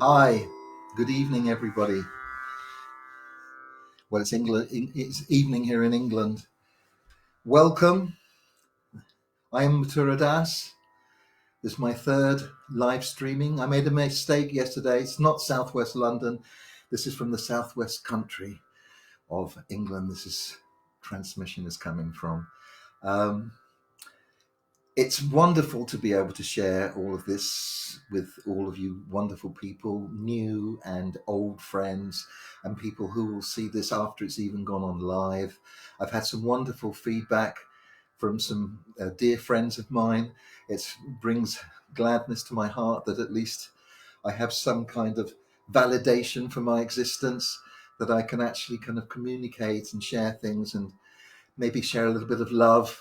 Hi, good evening, everybody. Well, it's England. It's evening here in England. Welcome. I am Mathura Das. This is my third live streaming. I made a mistake yesterday. It's not Southwest London. This is from the Southwest country of England. Transmission is coming from. It's wonderful to be able to share all of this with all of you wonderful people, new and old friends, and people who will see this after it's even gone on live. I've had some wonderful feedback from some dear friends of mine. It brings gladness to my heart that at least I have some kind of validation for my existence, that I can actually kind of communicate and share things and maybe share a little bit of love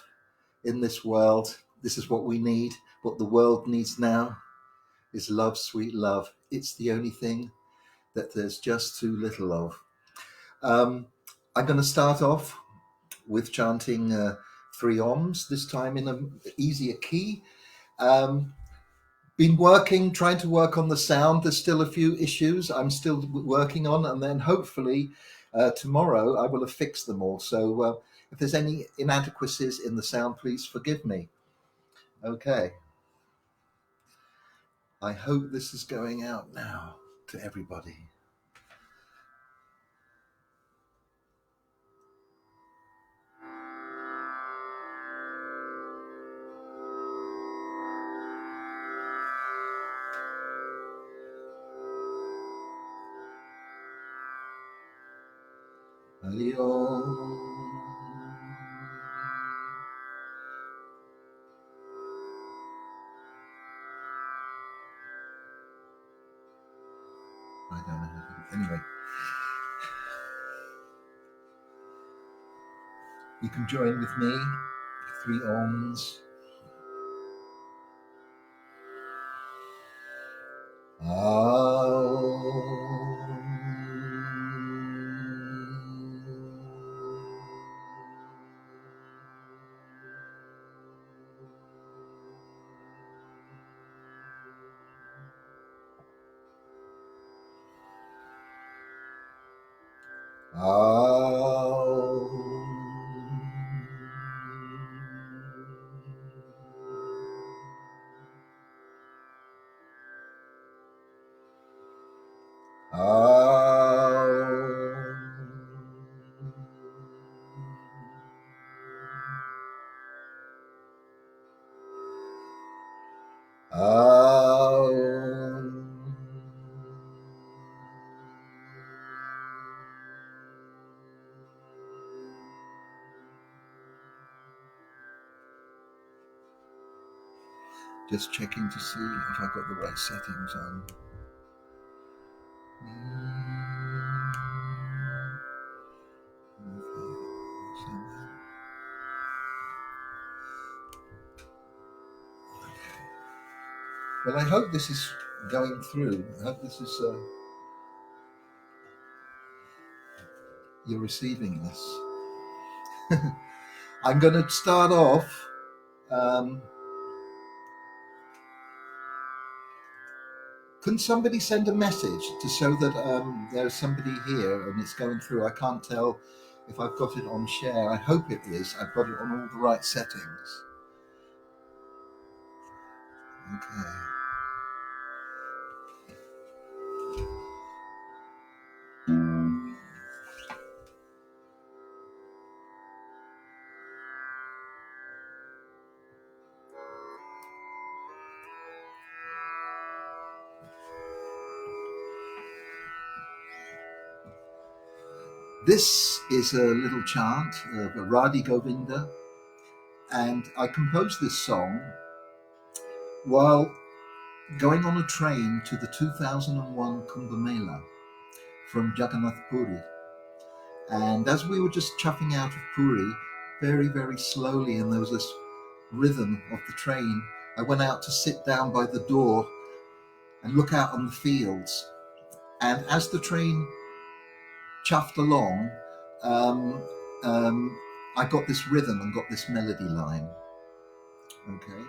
in this world. This is what we need. What the world needs now is love, sweet love. It's the only thing that there's just too little of. I'm going to start off with chanting 3 Oms, this time in an easier key. Been trying to work on the sound. There's still a few issues I'm still working on, and then hopefully tomorrow I will have fixed them all. So if there's any inadequacies in the sound, please forgive me. Okay. I hope this is going out now to everybody. Hari Om. I don't know how to, anyway. You can join with me, 3 Oms. Just checking to see if I've got the right settings on. Well, I hope this is going through. I hope this is you're receiving this. I'm going to start off. Can somebody send a message to show that there's somebody here and it's going through? I can't tell if I've got it on share. I hope it is. I've got it on all the right settings. Okay. This is a little chant of Radhi Govinda, and I composed this song while going on a train to the 2001 Kumbh Mela from Jagannath Puri. And as we were just chuffing out of Puri, very, very slowly, and there was this rhythm of the train, I went out to sit down by the door and look out on the fields. And as the train chuffed along, I got this rhythm and got this melody line. Okay.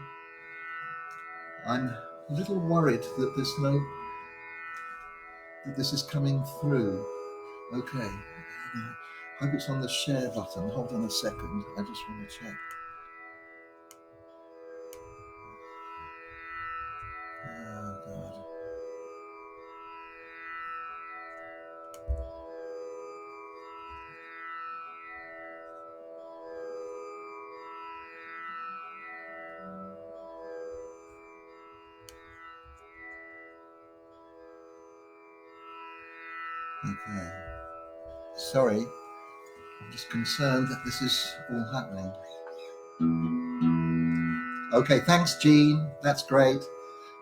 I'm a little worried that there's no that this is coming through. Okay. Hope it's on the share button. Hold on a second. I just want to check. Oh, God. Okay. Sorry. I'm just concerned that this is all happening. Okay, thanks, Jean. That's great.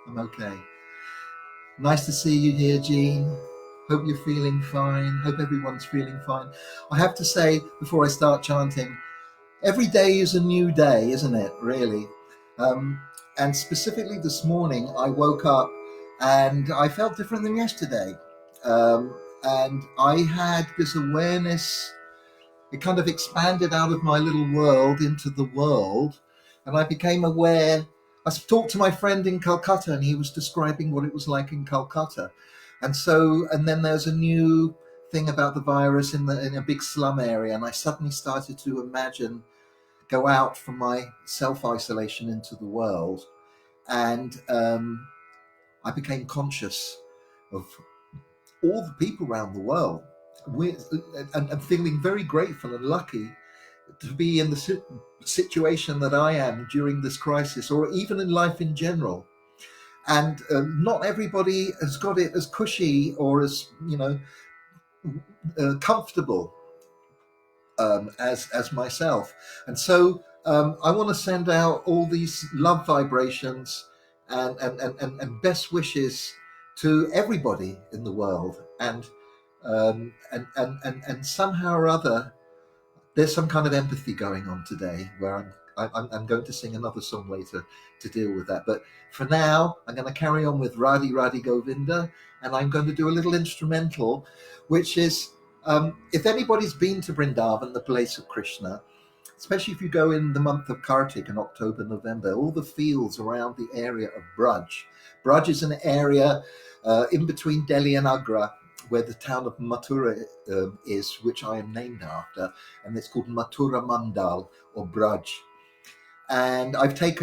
I'm okay. Nice to see you here, Jean. Hope you're feeling fine. Hope everyone's feeling fine. I have to say, before I start chanting, every day is a new day, isn't it, really? And specifically this morning, I woke up and I felt different than yesterday. And I had this awareness. It kind of expanded out of my little world into the world, and I became aware. I talked to my friend in Calcutta, and he was describing what it was like in Calcutta. And then there's a new thing about the virus in a big slum area, and I suddenly started to imagine go out from my self-isolation into the world, and I became conscious of all the people around the world, and feeling very grateful and lucky to be in the situation that I am during this crisis, or even in life in general. And not everybody has got it as cushy or as comfortable as myself. And so I want to send out all these love vibrations and best wishes to everybody in the world. And somehow or other, there's some kind of empathy going on today, where I'm going to sing another song later to deal with that. But for now, I'm going to carry on with Radhi Radhi Govinda, and I'm going to do a little instrumental, which is, if anybody's been to Vrindavan, the place of Krishna, especially if you go in the month of Kartik in October, November, all the fields around the area of Braj. Braj is an area in between Delhi and Agra, where the town of Mathura is, which I am named after, and it's called Mathura Mandal or Braj. And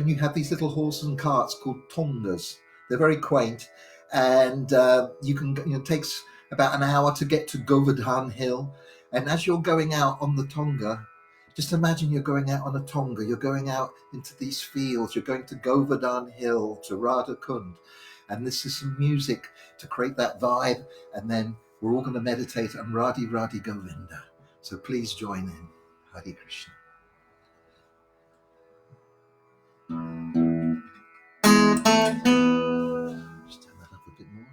you have these little horses and carts called tongas. They're very quaint, and it takes about an hour to get to Govardhan Hill. And as you're going out on the tonga, just imagine you're going out on a tonga, you're going out into these fields, you're going to Govardhan Hill, to Radha Kund, and this is some music to create that vibe, and then we're all going to meditate on Radhi Radhi Govinda. So please join in. Hare Krishna. Just turn that up a bit more.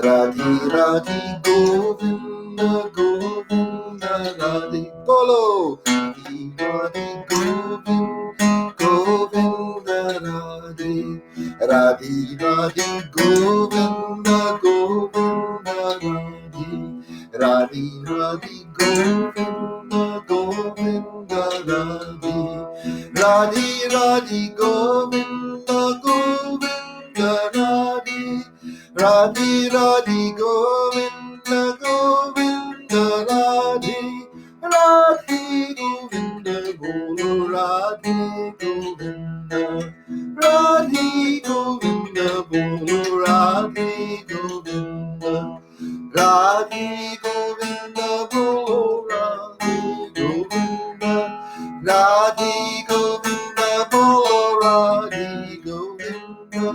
Radhi Radhi Govinda Govinda Radhi Bolo. Radhi Radhi Govinda Govinda Radhi. Radhi Radhi Govinda Govinda Radhi. Radhi Radhi Govinda Govinda Radhi. Radhi Radhi Govinda Govinda Radhi. Radhi Radhi Govinda Govinda Radhi. Radhi Govinda Bolo Radhi Govinda. Radhi Govinda Bolo Radhi Govinda. Radhi Govinda Bolo Radhi Govinda. Radhi Govinda Bolo Radhi Govinda.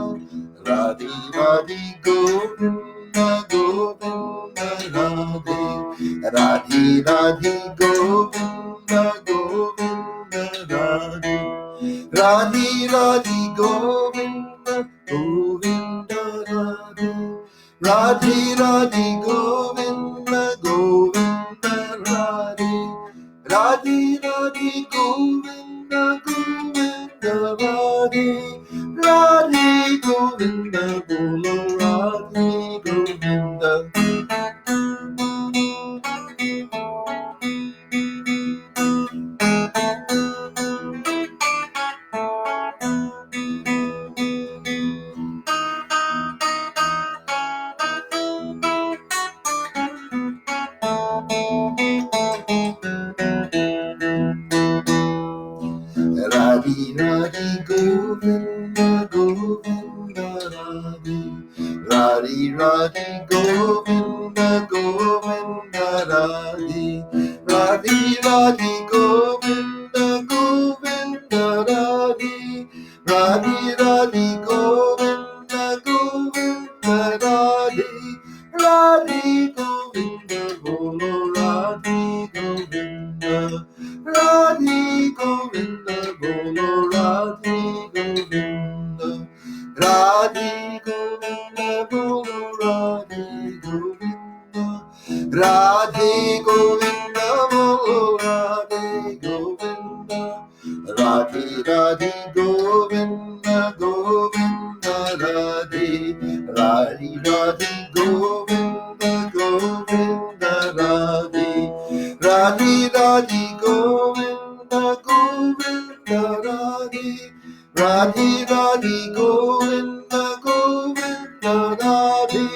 Radhi Radhi Govinda Govinda Radhi. Radhi Radhi Govinda Govinda Radhi. Radhi Radhi Govinda Govinda Radhi. Radhi Radhi Govinda Govinda Radhi. Radhi Radhi Govinda Govinda Radhi. Radhi Govinda Bolo Radhi Govinda. Radhi Radhi Govinda Govinda Radhi. Radhi Radhi Govinda Govinda Radhi. Radhi Radhi Govinda Govinda Radhi. Radhi Radhi Govinda Govinda Radhi. Radhi Govinda Bolo Radhi Govinda. Radhi Govinda Bolo Radhi Govinda. Radhi Govinda Bolo Radhi Govinda. Radhi Govinda Bolo Radhi Govinda. Radhi Radhi Govinda Govinda Radhi. Radhi Radhi Govinda Govinda Radhi. Radhi Radhi Govinda Govinda Radhi. Radhi Radhi Govinda Govinda Radhi.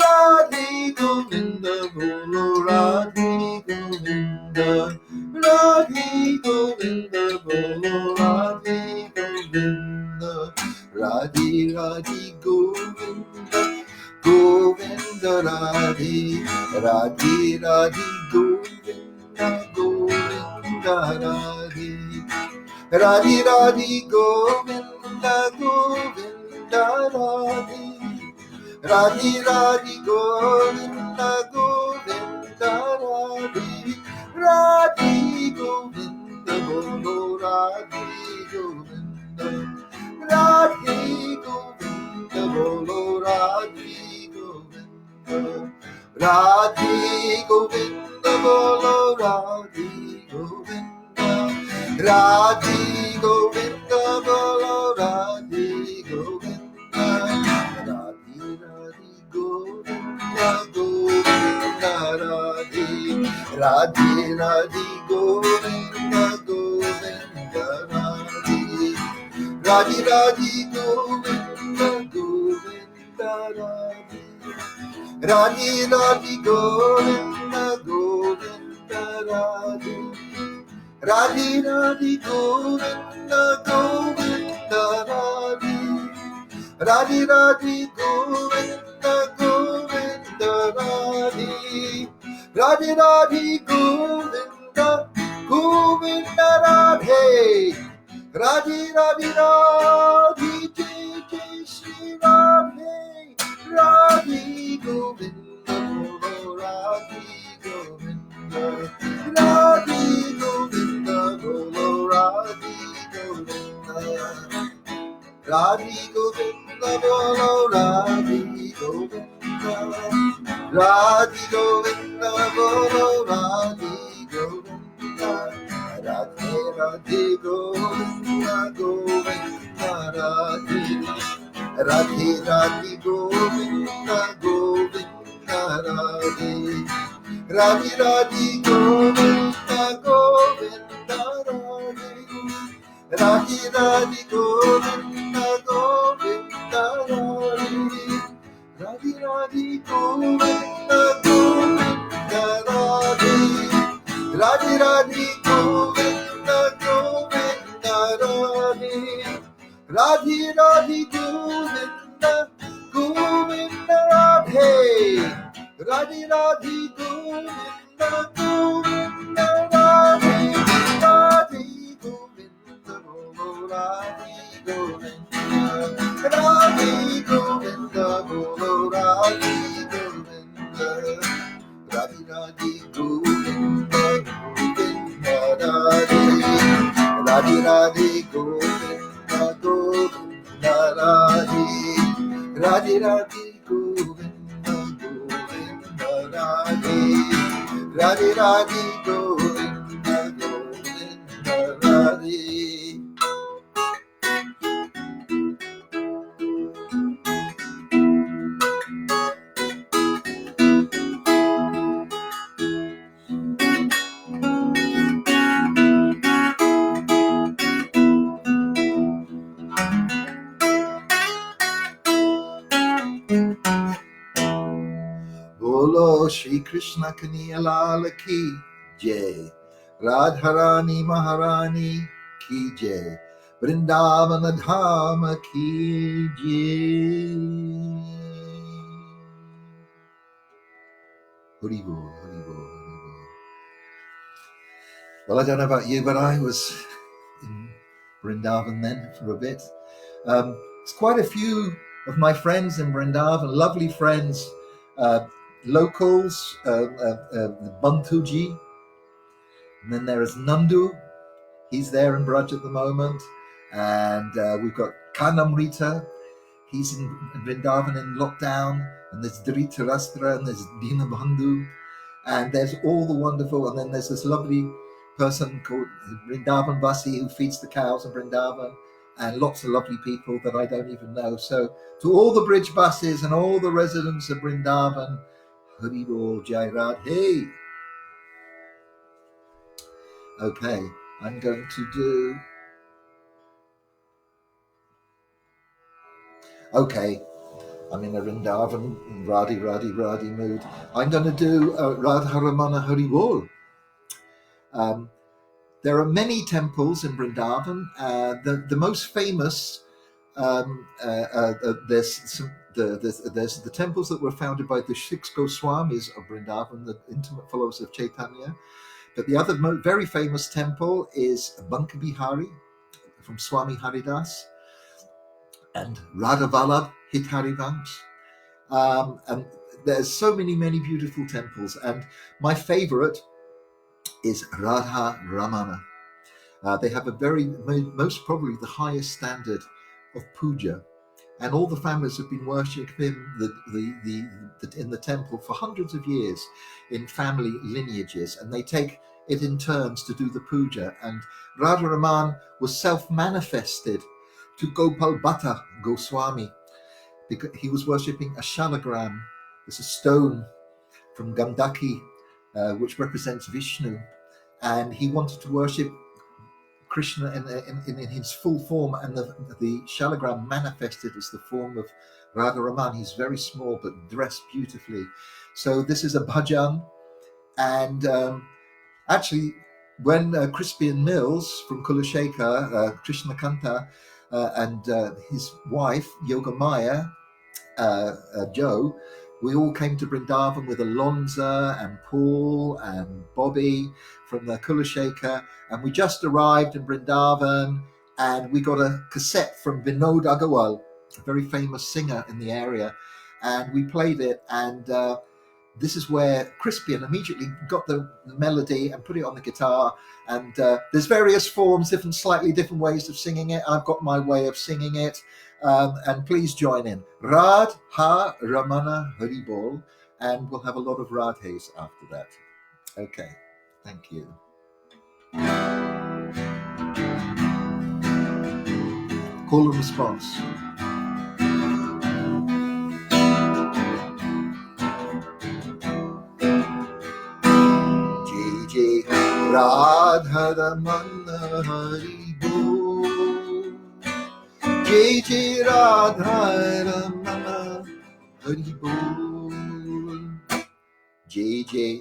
Radhi Govinda Bolo Radhi Govinda. Radhi Govinda Bolo Radhi Govinda. Radhi Radhi Govinda Govinda Radhi. Radhi Radhi Govinda Govinda Radhi. Radhi Radhi Govinda Govinda Radhi. Radhi Radhi Govinda Govinda Radhi. Radhi Govinda Bolo Radhi Govinda. Radhi Govinda Bolo Radhi Govinda. Radhi Govinda Bolo Radhi Govinda. Radhi Govinda Bolo Radhi Govinda. Radhi Radhi Govinda Govinda Radhi. Radhi Radhi Govinda Govinda Radhi. Radhi Radhi Govinda Govinda Radhi. Radhi Radhi Govinda Govinda Radhi Radhi Radhi Govinda Govinda Radhi Radhi Radhi Govinda Govinda Radhi Radhi Radhi Govinda Govinda Radhe Radhi Radhi Radhi Jai Jai Shri Radhe Radhi Govinda Bolo Radhi Govinda Radhi Govinda Bolo Radhi Govinda Radhi Govinda Bolo Radhi Govinda Radhi Govinda Bolo Radhi Govinda Radhe Radhe Govinda Govinda Radhe Radhe Radhe Govinda Govinda Radhe Radhe Radhe Govinda Govinda Radhe Radhe Radhe Govinda Govinda Radhe Radhe Radhe Govinda Govinda Radhe Radhe Radhe Govinda Govinda Radhe Radhe Radhe Govinda Govinda Radhe Radhe Radhe Govinda Govinda Radhe Radhe Govinda Bolo Radhe Govinda Radhe Govinda Bolo Radhe Govinda Radhe Radhe Govinda Govinda Radhe Radhe Radhe Govinda Govinda Radhe Radhe Radhe Govinda Govinda Radhe Radhe Radhe Govinda Govinda Radhe. Bolo Shri Krishna Kanhaiya Lal Ki Jai Radharani Maharani Ki Jai Vrindavana Dhama Ki Jai. Hari Bol, Hari Bol, Hari Bol. Well, I don't know about you, but I was in Vrindavan then for a bit. It's quite a few of my friends in Vrindavan, lovely friends, locals, Bantuji, and then there is Nandu. He's there in Braj at the moment, and we've got Kanamrita. He's in Vrindavan in lockdown, and there's Dhritarashtra, and there's Dinabandhu, and there's all the wonderful, and then there's this lovely person called Vrindavan Vasi who feeds the cows in Vrindavan, and lots of lovely people that I don't even know. So to all the bridge buses and all the residents of Vrindavan, Hari Bol Jai Radhe. Okay, I'm going to do... Okay, I'm in a Vrindavan, Radhi mood. I'm going to do Radha Ramana Hari Bol. There are many temples in Vrindavan. The most famous, there's the temples that were founded by the 6 Goswamis of Vrindavan, the intimate followers of Chaitanya. But the other very famous temple is Banka Bihari from Swami Haridas and Radha Vallabh Hitarivansh. And there's so many beautiful temples. And my favorite is Radha Ramana. They have a most probably the highest standard of puja, and all the families have been worshipping in the temple for hundreds of years in family lineages, and they take it in turns to do the puja. And Radha Raman was self-manifested to Gopal Bhatta Goswami because he was worshipping a shalagram. It's a stone from Gandaki, which represents Vishnu, and he wanted to worship Krishna in his full form, and the shalagram manifested as the form of Radha Raman. He's very small but dressed beautifully. So this is a bhajan. And actually, when Crispian Mills from Kulashekar, Krishna Kanta, and his wife, Yogamaya, Joe, we all came to Vrindavan with Alonza and Paul and Bobby from the Kulashekar, and we just arrived in Vrindavan, and we got a cassette from Vinod Agarwal, a very famous singer in the area, and we played it, and this is where Crispian immediately got the melody and put it on the guitar. And there's various forms, slightly different ways of singing it. I've got my way of singing it. And please join in. Radha Ramana Haribol. And we'll have a lot of Radhes after that. Okay, thank you. Call and response. Radha Ramana Haribol. Jai Jai Radha Ramana Haribol. Jai Jai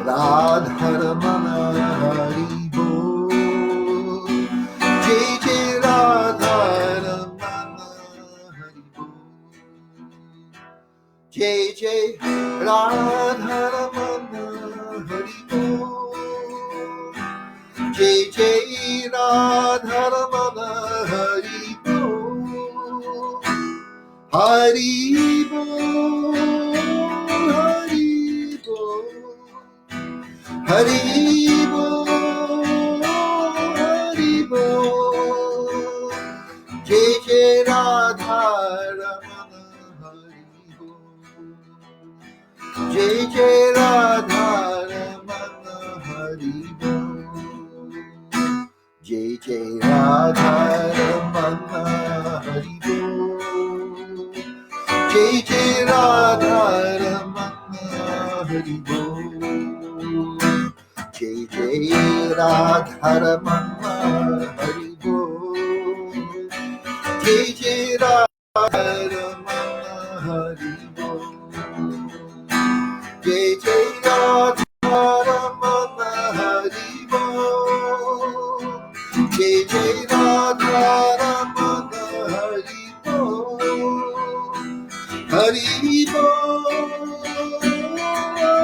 Radha Ramana Haribol. Jai Jai Radha Ramana Haribol. Jai Jai Radha Ramana Haribol. Jai Jai Radha Ramana Haribol. Haribol, Haribol, Haribol, Haribol. Jai Jai Radha Ramana Haribol. Jai Jai Radha Ramana Haribol. Jai Jai Radha Ramana Haribol. Jai Jai Radha Ramana Haribol. Jai Jai Radha Ramana Haribol. Jai Jai Radha Ramana Haribol. Jai Jai Radha Ramana Haribol. Jai Jai Radha Ramana Haribol. Haribol,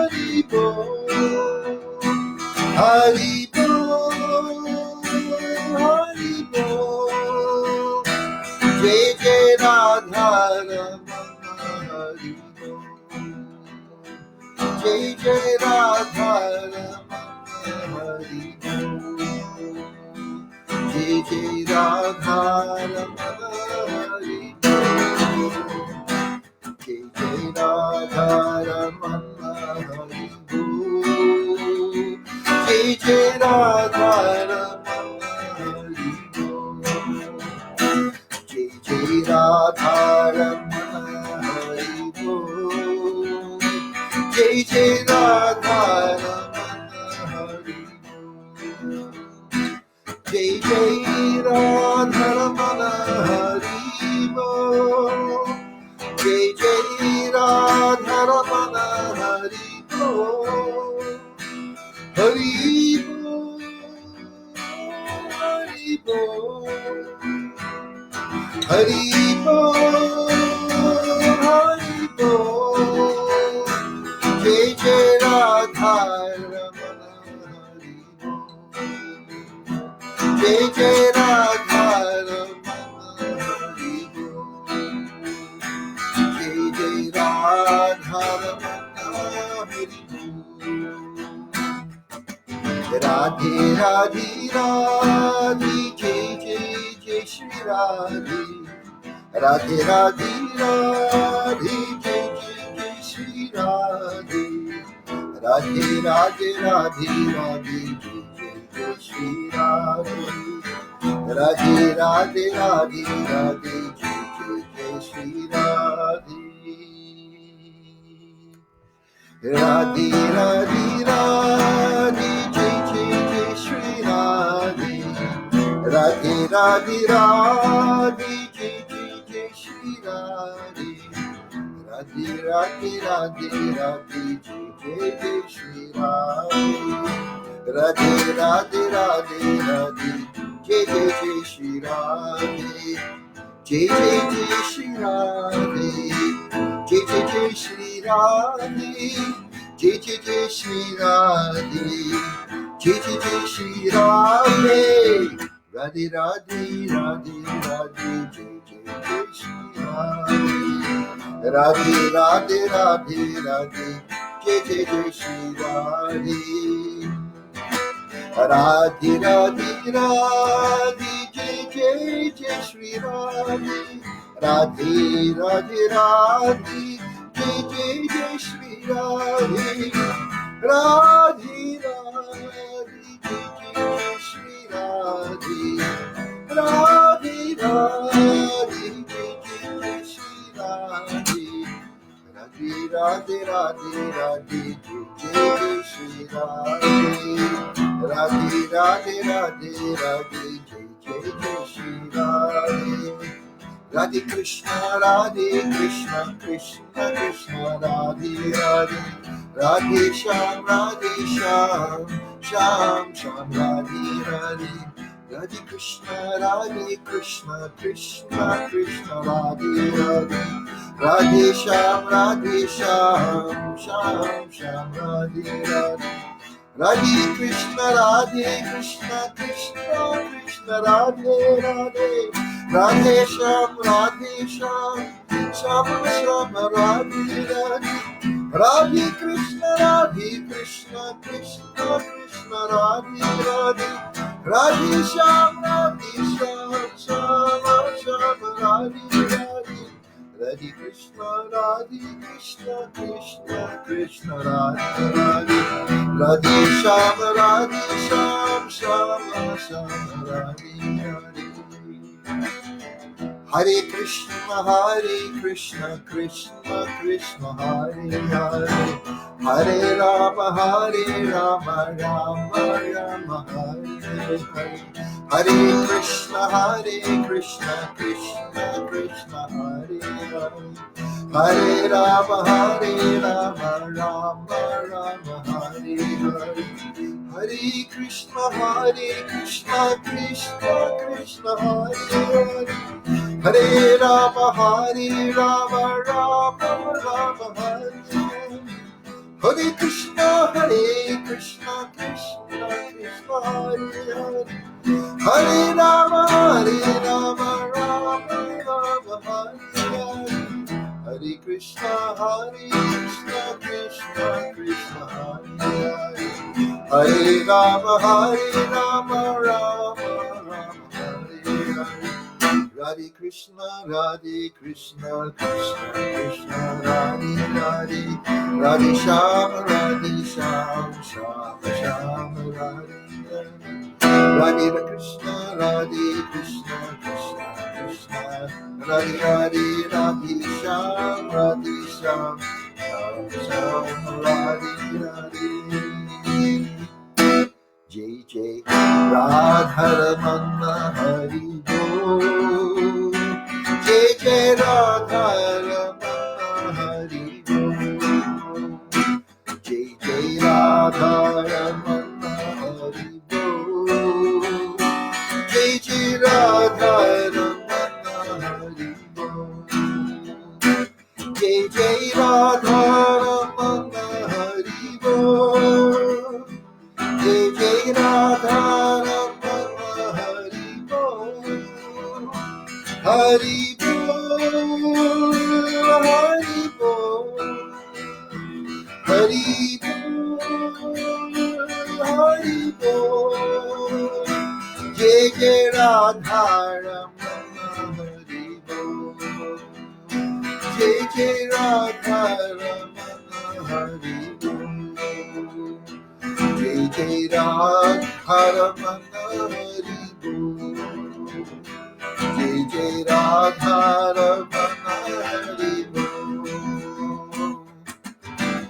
Haribol, Haribol, Jai Jai Radha Ramana Haribol. Jai Jai Radha Ramana Haribol. Jai Jai Radha Ramana Haribol. Jai Jai Radha Ramana Haribol. Jai Jai Radha Ramana Haribol. Jai Jai Radha Ramana Haribol. Jai Jai Radha Ramana Haribol. Jai Jai Radha Ramana Haribol. Jai Jai Radha Ramana Haribol. Haribol, Haribol, Haribol, Haribol. Jai Jai Radha Ramana Haribol. Jai Jai Radha Ramana Haribol. Jai Jai Radha Ramana Haribol. Radhe Radhe Radhe Jai Jai Jai Shri Radhe. Radhe Radhe Radhe Jai Jai Jai Shri Radhe. Radhe Radhe Radhe Radhe Jai Jai Jai Shri Radhe. Radhe Radhe Radhe Radhe Jai Jai Jai Shri Radhe. Radhe Radhe Radhe Jai Jai Jai Shri Radhe. Radhe Radhe Radhe Jai Jai Jai Shri Radhe. Radhe Radhe Radhe Jai Jai Jai Shri Radhe Radhe Radhe Radhe Radhe Jai Jai Jai Shri Radhe Jai Jai Jai Shri Radhe Jai Jai Jai Shri Radhe Jai Jai Jai Shri Radhe Jai Jai Jai Shri Radhe Radhe Radhe Radhe Radhe Jai Jai Jai Shri Radhe Radhe Radhe Radhe Radhe Jai Jai Jai Shri Radhe Radhe Radhe Radhe Jai Jai Jai Shri Radhe Radhe Radhe Radhe Jai Jai Jai Shri Radhe Radhe Radhe Jai Jai Shri Radhe Radhe Radhe Jai Jai Shri Radhe Radhe Radhe Radhe Radhe Jai Jai Shri Radhe Radhe Radhe Radhe Radhe Jai Jai Shri Radhe Radhe Krishna Krishna Krishna Radhe Radhe Radhe Shyam Shyam Shyam Radhe Radhe Radhe Krishna Krishna Krishna Radhe Radhe Radhe Shyam Shyam Shyam Radhe Radhe Radhe Krishna Krishna Krishna Radhe Radhe Radhe Shyam Shyam Shyam Radhe Radhe Radhe Krishna Krishna Krishna Radhe Radhe Radhe Shyam Shyam Shyam Radhe Radhe Radhe Krishna Krishna Krishna Radhe Radhe Radhe Shyam Shyam Radhe Radhe Hare Krishna Krishna Krishna Hare Hare Hare Rama Rama Rama Hare Hare Hare Krishna Krishna Krishna Hare Hare Hare Rama Rama Rama Hare Hare Hare Krishna Krishna Krishna Hare Hare Hare Rama Rama Rama Hare Hare Hare Krishna Krishna Krishna Hare Hare Hare Rama Rama Rama Hare Hare Hare Krishna Krishna Krishna Hare Hare Hare Rama Rama Rama Hare Hare Radhe Krishna Krishna Krishna Radhe Radhe Radhe Shyam Shyam Shyam Radhe Radhe Krishna Krishna Krishna Radhe Radhe Radhe Shyam Shyam Shyam Radhe Radhe Jai Jai Radharamana Hari Bol Jai Jai Radharamana Hari Bol Jai Jai Radharamana Hari Bol Jai Jai Radharamana Hari Bol Jai Jai Radharamana Hari Bol Jai Jai Radharamana Hari Bol Hari Bol Hari Bol Hari Bol Hari Bol Jai Jai Radharamana Hari Bol Jai Jai Radharamana Hari Bol Jai Jai Radharamana Hari Bol Jai Jai Radharamana Hari Bol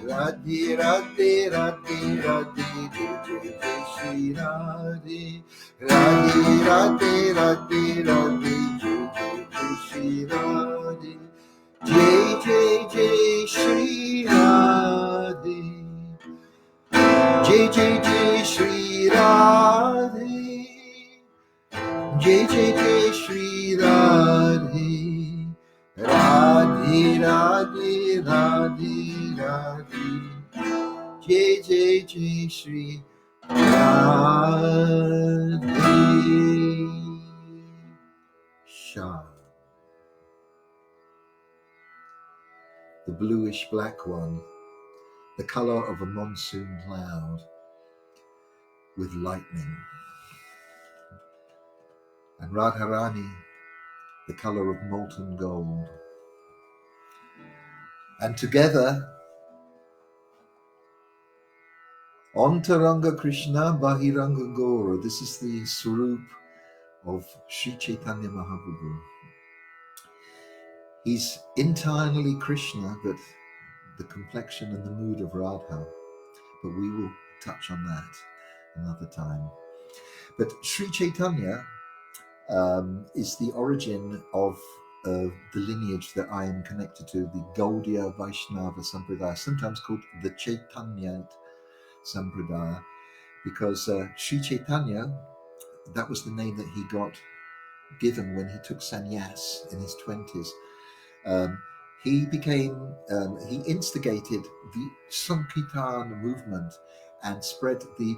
Radhe Radhe Radhe Radhe Jai Jai Shri Radhe Radhe Radhe Radhe Radhe Jai Jai Shri Radhe Jai Jai Jai Shri Radhe, Jai Jai Jai Shri Radhe, Jai Jai Jai Shri Radhe, Radhe Radhe Radhe Radhe, Jai Jai Jai Shri Radhe. Shah. The bluish black one, the colour of a monsoon cloud with lightning. And Radharani, the colour of molten gold. And together, Antaranga Krishna, Bahiranga Gora. This is the Swarup of Sri Chaitanya Mahaprabhu. He's entirely Krishna, but the complexion and the mood of Radha. But we will touch on that another time. But Sri Chaitanya is the origin of the lineage that I am connected to, the Gaudatiya Vaishnava Sampradaya, sometimes called the Chaitanya Sampradaya, because Sri Chaitanya, that was the name that he got given when he took sannyas in his 20s. He instigated the Samkirtan movement and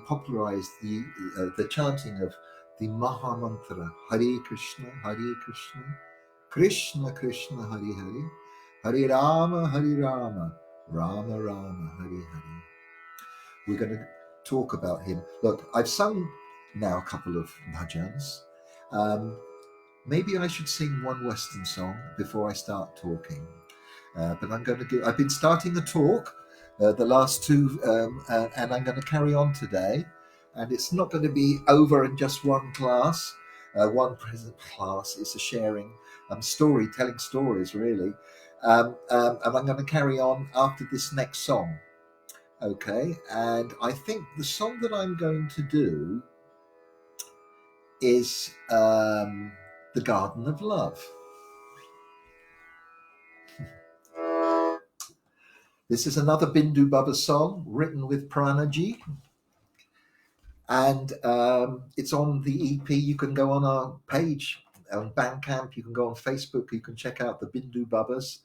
popularized the chanting of the Maha Mantra, Hare Krishna, Krishna Krishna, Hare Hare, Hare Rama, Rama Rama, Hare Hare. We're going to talk about him. Look, I've sung now a couple of bhajans. Maybe I should sing one Western song before I start talking. But I've been starting a talk, the last two, and I'm going to carry on today. And it's not going to be over in just one class, one present class. It's a sharing telling stories, really. And I'm going to carry on after this next song. Okay, and I think the song that I'm going to do is The Garden of Love. This is another Bindu Baba song written with Pranaji, and it's on the EP. You can go on our page on Bandcamp, you can go on Facebook, you can check out the Bindu Babas,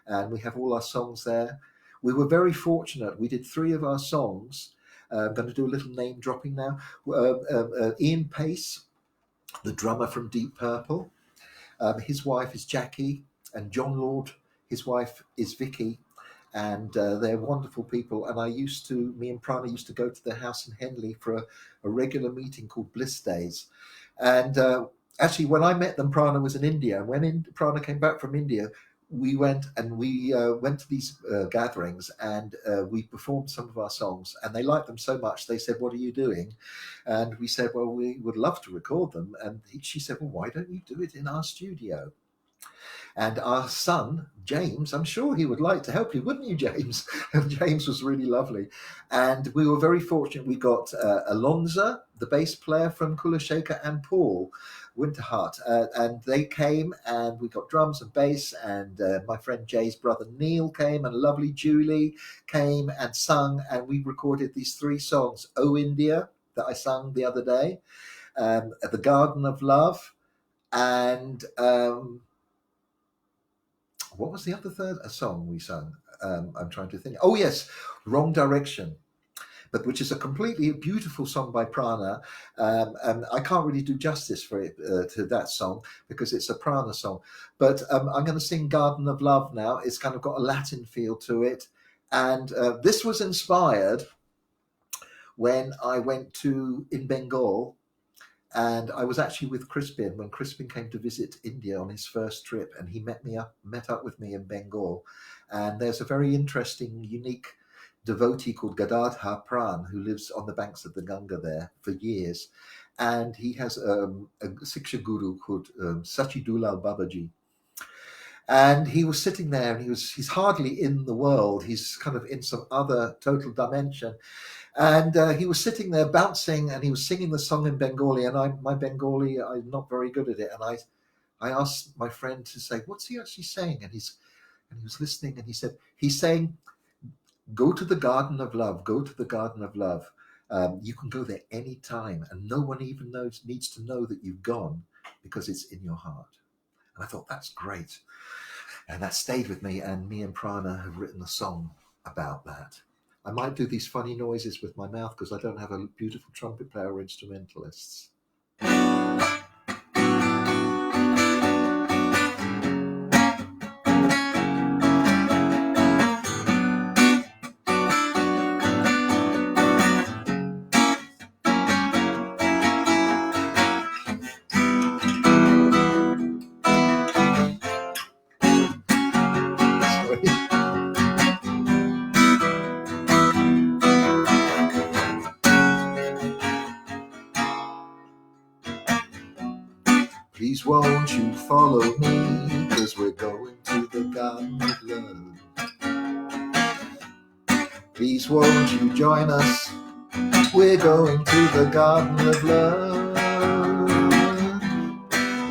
and we have all our songs there. We were very fortunate. We did 3 of our songs. I'm going to do a little name dropping now. Ian Pace, the drummer from Deep Purple, his wife is Jackie, and John Lord, his wife is Vicky, and they're wonderful people. And me and Prana used to go to their house in Henley for a regular meeting called Bliss Days. And actually, when I met them, Prana was in India. And when Prana came back from India, we went to these gatherings, and we performed some of our songs, and they liked them so much. They said, "What are you doing?" And we said, "Well, we would love to record them." And she said, "Well, why don't you do it in our studio?" And our son, James, I'm sure he would like to help you, wouldn't you, James? And James was really lovely. And we were very fortunate. We got Alonza, the bass player from Kulasheka, and Paul Winterhart. And they came, and we got drums and bass. And my friend Jay's brother Neil came, and lovely Julie came and sung. And we recorded these 3 songs, "Oh India," that I sung the other day, "The Garden of Love," and what was the other third song we sung? I'm trying to think. Oh yes, "Wrong Direction," but which is a completely beautiful song by Prana. And I can't really do justice for it to that song because it's a Prana song. But I'm going to sing "Garden of Love" now. It's kind of got a Latin feel to it, and this was inspired when I went in Bengal. And I was actually with Crispin when Crispin came to visit India on his first trip, and he met up with me in Bengal. And there's a very interesting, unique devotee called Gadadhar Pran who lives on the banks of the Ganga there for years. And he has a Siksha guru called Sachidulal Babaji. And he was sitting there, and he's hardly in the world. He's kind of in some other total dimension. And he was sitting there bouncing, and he was singing the song in Bengali. And my Bengali, I'm not very good at it. And I asked my friend to say, "What's he actually saying?" And and he was listening, and he said, he's saying, go to the garden of love, go to the garden of love. You can go there any time, and no one even needs to know that you've gone, because it's in your heart. And I thought, that's great. And that stayed with me, and me and Prana have written a song about that. I might do these funny noises with my mouth because I don't have a beautiful trumpet player or instrumentalists. Please won't you follow me, 'cause we're going to the garden of love. Please won't you join us, we're going to the garden of love.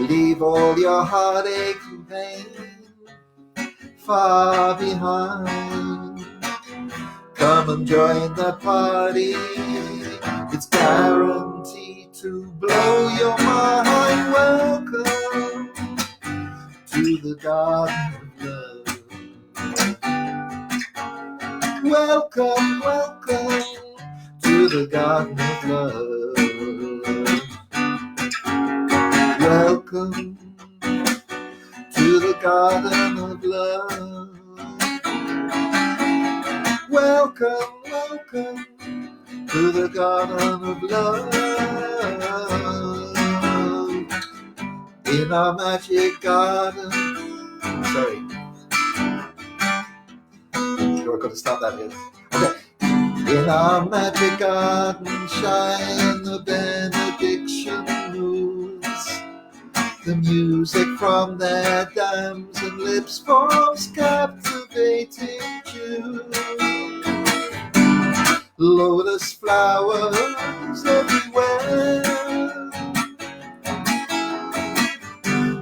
Leave all your heartache and pain far behind. Come and join the party, it's guaranteed to blow your mind. Welcome to the garden of love. Welcome, welcome to the garden of love. Welcome to the garden of love. Welcome, welcome to the garden of love. In our magic garden. Sorry. Sure, I've got to stop that here. Okay. In our magic garden shine the benediction rules. The music from their damsel lips forms captivating tunes. Lotus flowers everywhere.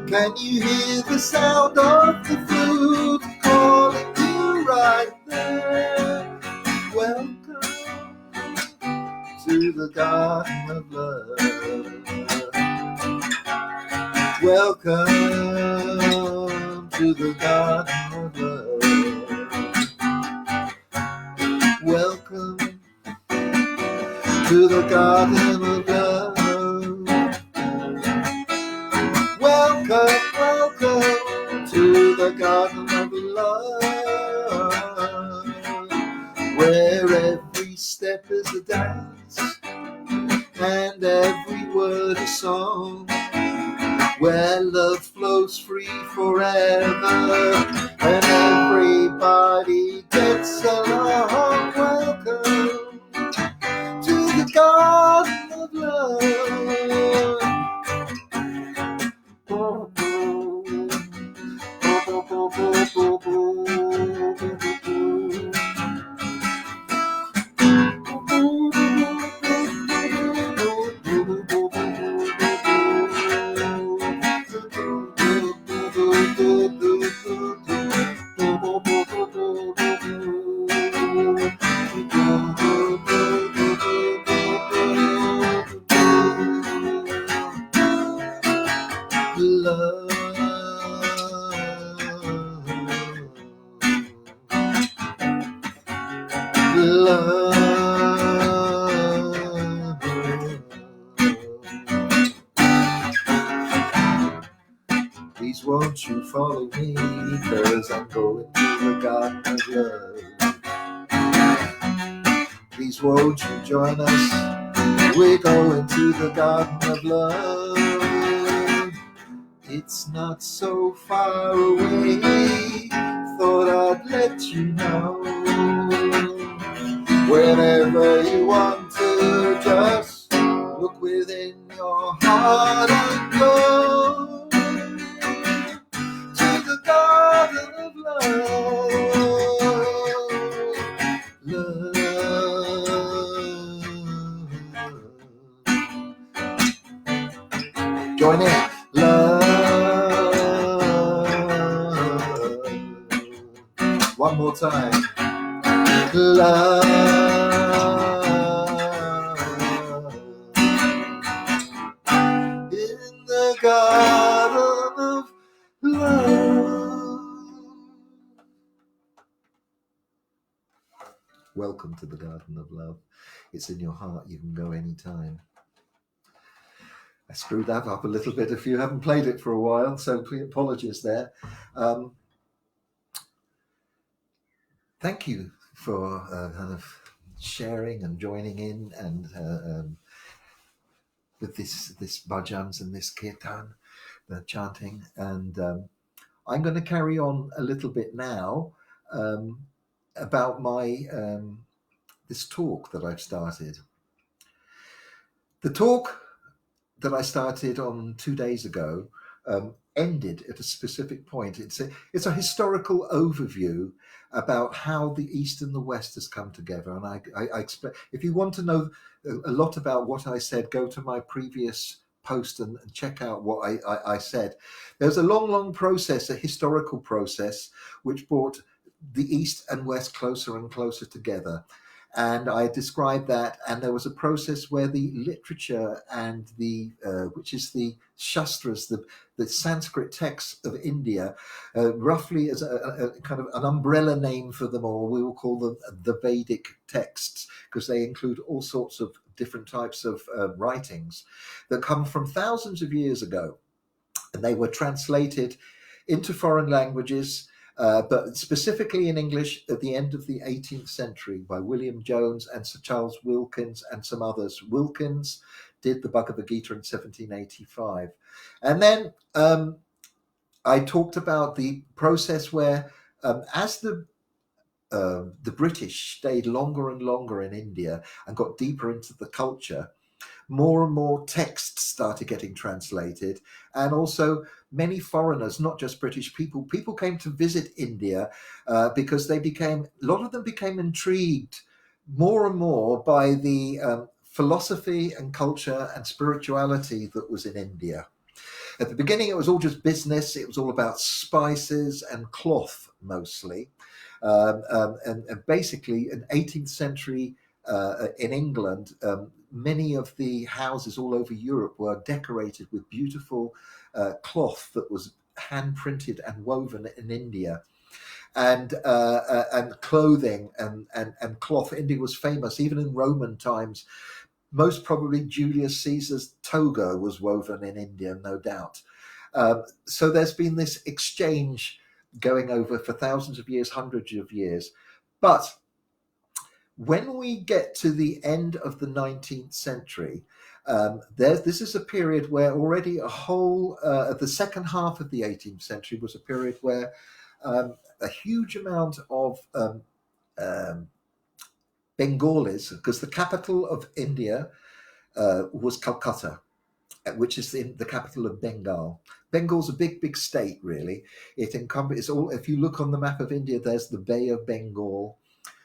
Can you hear the sound of the flute calling you right there? Welcome to the garden of love. Welcome to the garden of love. Welcome to the garden of love. Welcome, welcome to the garden of love, where every step is a dance and every word a song, where love flows free forever and everybody gets along. Welcome to the garden of love. Please won't you follow me, 'cause I'm going to the garden of love. Please won't you join us, we're going to the garden of love. It's not so far away, thought I'd let you know. Whenever you want to, just look within your heart and go to the garden of love. Love. Join in. Love. time. Love in the garden of love. Welcome to the garden of love. It's in your heart. You can go anytime. I screwed that up a little bit if you haven't played it for a while, so apologies there. Thank you for kind of sharing and joining in and with this bhajans and this kirtan, the chanting. And I'm going to carry on a little bit now about my this talk that I've started. The talk that I started on 2 days ago ended at a specific point. It's a historical overview about how the East and the West has come together. And I expect, if you want to know a lot about what I said, go to my previous post and check out what I said. There's a long process, a historical process, which brought the East and West closer and closer together. And I described that, and there was a process where the literature and the which is the Shastras, the Sanskrit texts of India, roughly as a kind of an umbrella name for them all, we will call them the Vedic texts, because they include all sorts of different types of writings that come from thousands of years ago, and they were translated into foreign languages. But specifically in English at the end of the 18th century by William Jones and Sir Charles Wilkins and some others. Wilkins did the Bhagavad Gita in 1785. And then I talked about the process where as the British stayed longer and longer in India and got deeper into the culture, more and more texts started getting translated, and also many foreigners, not just British people came to visit India because a lot of them became intrigued more and more by the philosophy and culture and spirituality that was in India. At the beginning, it was all just business. It was all about spices and cloth mostly. And basically, in 18th century in England, many of the houses all over Europe were decorated with beautiful cloth that was hand printed and woven in India, and clothing and cloth. India was famous even in Roman times. Most probably Julius Caesar's toga was woven in India, no doubt. So there's been this exchange going over for thousands of years, hundreds of years. But when we get to the end of the 19th century, this is a period where already the second half of the 18th century was a period where a huge amount of Bengalis, because the capital of India was Calcutta, which is the capital of Bengal. Bengal's a big state, really. It encompasses all. If you look on the map of India, there's the Bay of Bengal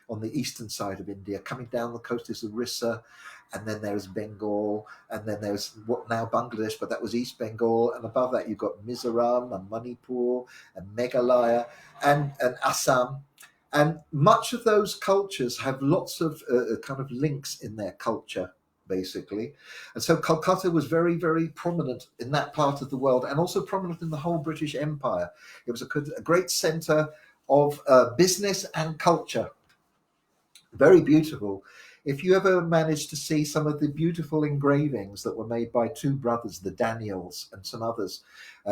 on the eastern side of India. Coming down the coast is Orissa, and then there's Bengal, and then there's what now Bangladesh, but that was East Bengal, and above that you've got Mizoram and Manipur and Meghalaya and Assam. And much of those cultures have lots of kind of links in their culture, basically. And so Calcutta was very, very prominent in that part of the world, and also prominent in the whole British Empire. It was a great center of business and culture. Very beautiful. If you ever managed to see some of the beautiful engravings that were made by two brothers, the Daniels and some others,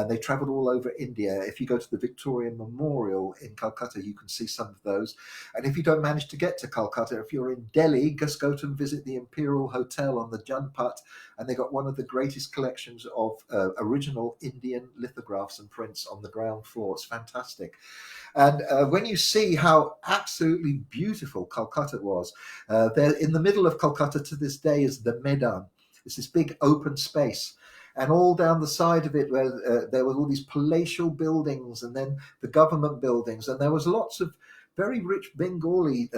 they traveled all over India. If you go to the Victoria Memorial in Calcutta, you can see some of those. And if you don't manage to get to Calcutta, if you're in Delhi, just go to and visit the Imperial Hotel on the Janpat, and they got one of the greatest collections of original Indian lithographs and prints on the ground floor. It's fantastic. And when you see how absolutely beautiful Calcutta was, there in the middle of Calcutta to this day is the Maidan. It's this big open space. And all down the side of it, where there were all these palatial buildings, and then the government buildings, and there was lots of very rich Bengali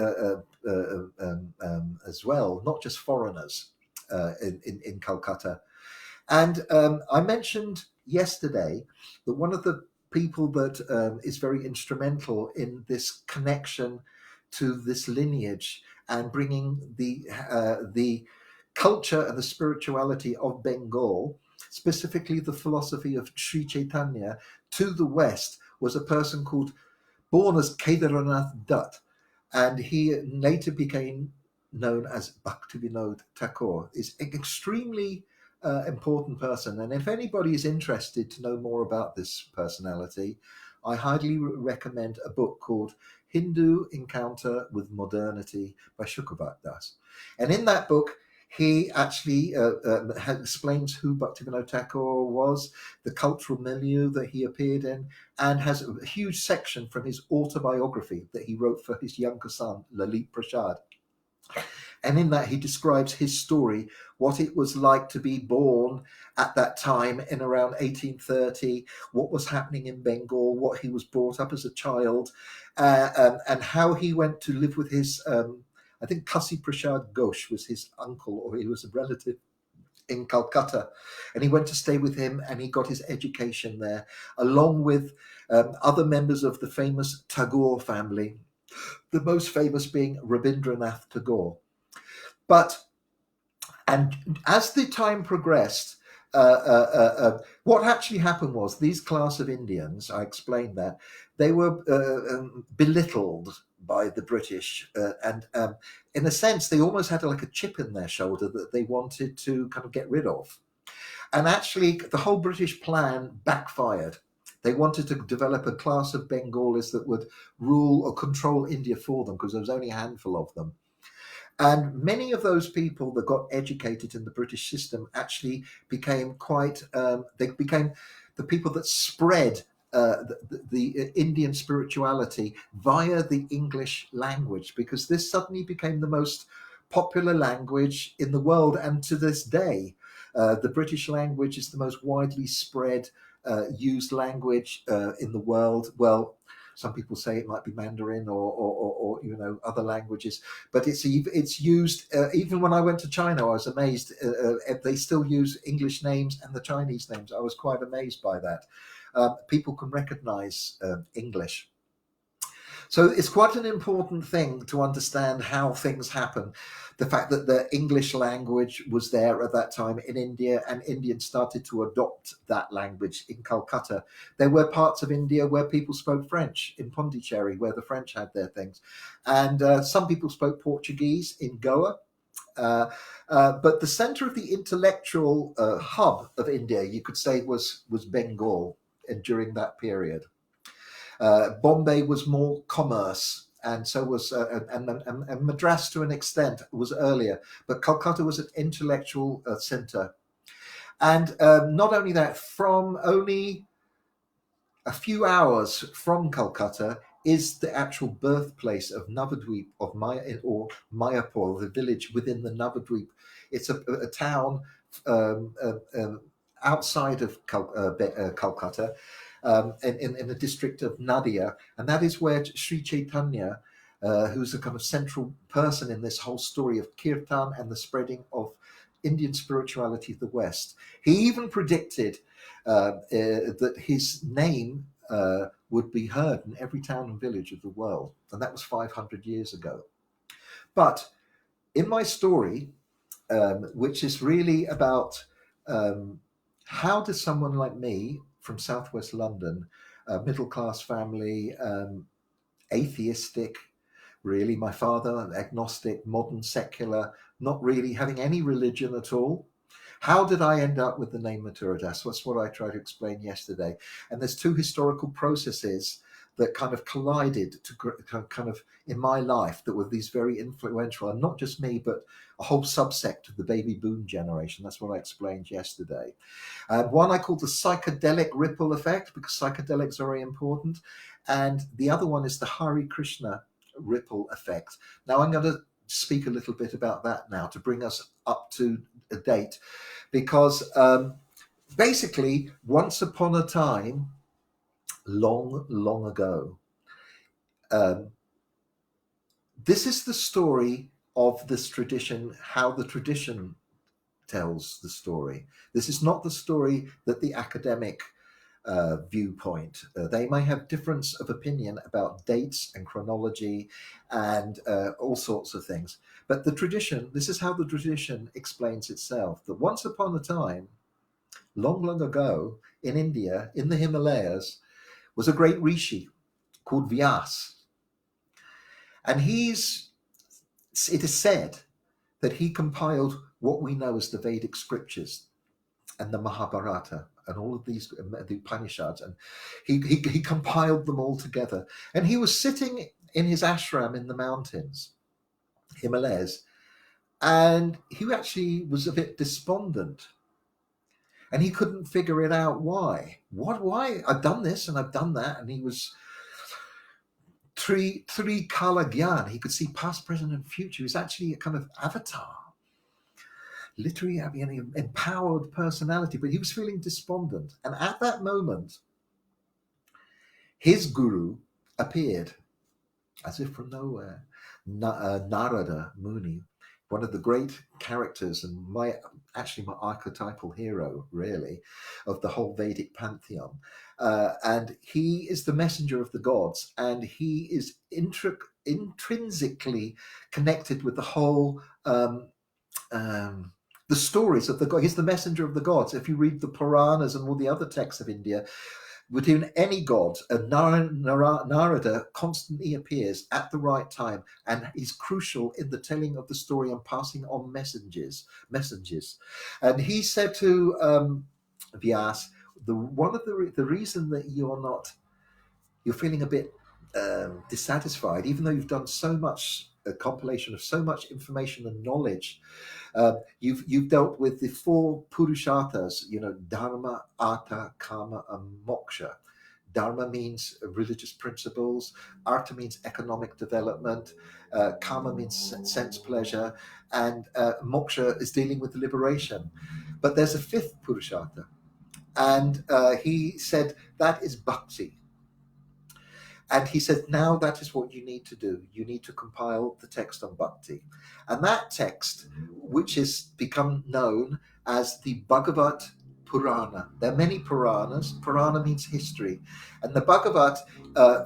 as well, not just foreigners in Calcutta. And I mentioned yesterday that one of the people that is very instrumental in this connection to this lineage and bringing the culture and the spirituality of Bengal, specifically the philosophy of Sri Chaitanya, to the West, was a person born as Kedaranath Dutt, and he later became known as Bhaktivinoda Tagore. Is an extremely important person, and if anybody is interested to know more about this personality, I highly recommend a book called Hindu Encounter with Modernity by Shukabhat Das. And in that book, he actually explains who Bhaktivinoda Tagore was, the cultural milieu that he appeared in, and has a huge section from his autobiography that he wrote for his younger son, Lalit Prasad. And in that, he describes his story, what it was like to be born at that time in around 1830, what was happening in Bengal, what he was brought up as a child, and how he went to live with his, I think Kasi Prasad Ghosh was his uncle, or he was a relative in Calcutta. And he went to stay with him, and he got his education there, along with other members of the famous Tagore family, the most famous being Rabindranath Tagore. And as the time progressed, what actually happened was these class of Indians, I explained that, they were belittled by the British, and in a sense, they almost had like a chip in their shoulder that they wanted to kind of get rid of. And actually, the whole British plan backfired. They wanted to develop a class of Bengalis that would rule or control India for them, because there was only a handful of them. And many of those people that got educated in the British system actually became they became the people that spread the Indian spirituality via the English language, because this suddenly became the most popular language in the world. And to this day, the British language is the most widely spread used language in the world. Well, some people say it might be Mandarin or other languages, but it's used. Even when I went to China, I was amazed. They still use English names and the Chinese names. I was quite amazed by that. People can recognize English. So it's quite an important thing to understand how things happen. The fact that the English language was there at that time in India, and Indians started to adopt that language in Calcutta. There were parts of India where people spoke French, in Pondicherry, where the French had their things. And some people spoke Portuguese in Goa. But the center of the intellectual hub of India, you could say, was Bengal during that period. Bombay was more commerce, and so was and Madras to an extent was earlier, but Calcutta was an intellectual center. And not only that, from only a few hours from Calcutta is the actual birthplace of Navadwip, or Mayapur, the village within the Navadwip. It's a town outside of Calcutta, in the district of Nadia, and that is where Sri Chaitanya, who's a kind of central person in this whole story of Kirtan and the spreading of Indian spirituality to the West. He even predicted that his name would be heard in every town and village of the world, and that was 500 years ago. But in my story, which is really about how does someone like me from southwest London, middle-class family, atheistic, really, my father, agnostic, modern, secular, not really having any religion at all. How did I end up with the name Mathura Das? That's what I tried to explain yesterday. And there's two historical processes that kind of collided to kind of in my life that were these very influential, and not just me, but a whole subsect of the baby boom generation. That's what I explained yesterday. One I called the psychedelic ripple effect, because psychedelics are very important. And the other one is the Hare Krishna ripple effect. Now I'm going to speak a little bit about that now to bring us up to a date, because basically once upon a time, long ago, this is the story of this tradition, how the tradition tells the story. This is not the story that the academic viewpoint. They may have difference of opinion about dates and chronology and all sorts of things. But the tradition, this is how the tradition explains itself, that once upon a time, long, long ago, in India, in the Himalayas, was a great rishi called Vyasa. And it is said that he compiled what we know as the Vedic scriptures and the Mahabharata and all of these, the Upanishads, and he compiled them all together. And he was sitting in his ashram in the mountains, Himalayas, and he actually was a bit despondent. And he couldn't figure it out why. Why? I've done this and I've done that. And he was three kala gyan. He could see past, present, and future. He was actually a kind of avatar. Literally having an empowered personality, but he was feeling despondent. And at that moment, his guru appeared, as if from nowhere, Narada Muni, one of the great characters and my archetypal hero, really, of the whole Vedic pantheon. And he is the messenger of the gods, and he is intrinsically connected with the whole the stories of the god. He's the messenger of the gods. If you read the Puranas and all the other texts of India, within any god, Narada constantly appears at the right time and is crucial in the telling of the story and passing on messages. And he said to Vyasa, the reason that you're feeling a bit dissatisfied, even though you've done so much, a compilation of so much information and knowledge. You've dealt with the four purusharthas, dharma, artha, kama, and moksha. Dharma means religious principles, artha means economic development, kama means sense pleasure, and moksha is dealing with liberation. But there's a fifth purushartha, and he said that is bhakti. And he said, now that is what you need to do. You need to compile the text on bhakti. And that text, which has become known as the Bhagavat Purana. There are many Puranas. Purana means history. And the Bhagavat,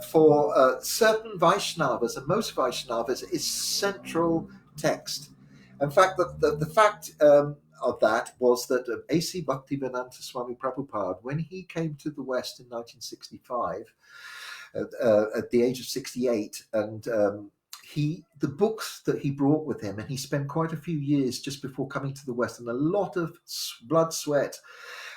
for certain Vaishnavas, and most Vaishnavas, is central text. In fact, the fact of that was that A.C. Bhaktivedanta Swami Prabhupada, when he came to the West in 1965, at the age of 68, and the books that he brought with him, and he spent quite a few years just before coming to the West, and a lot of blood, sweat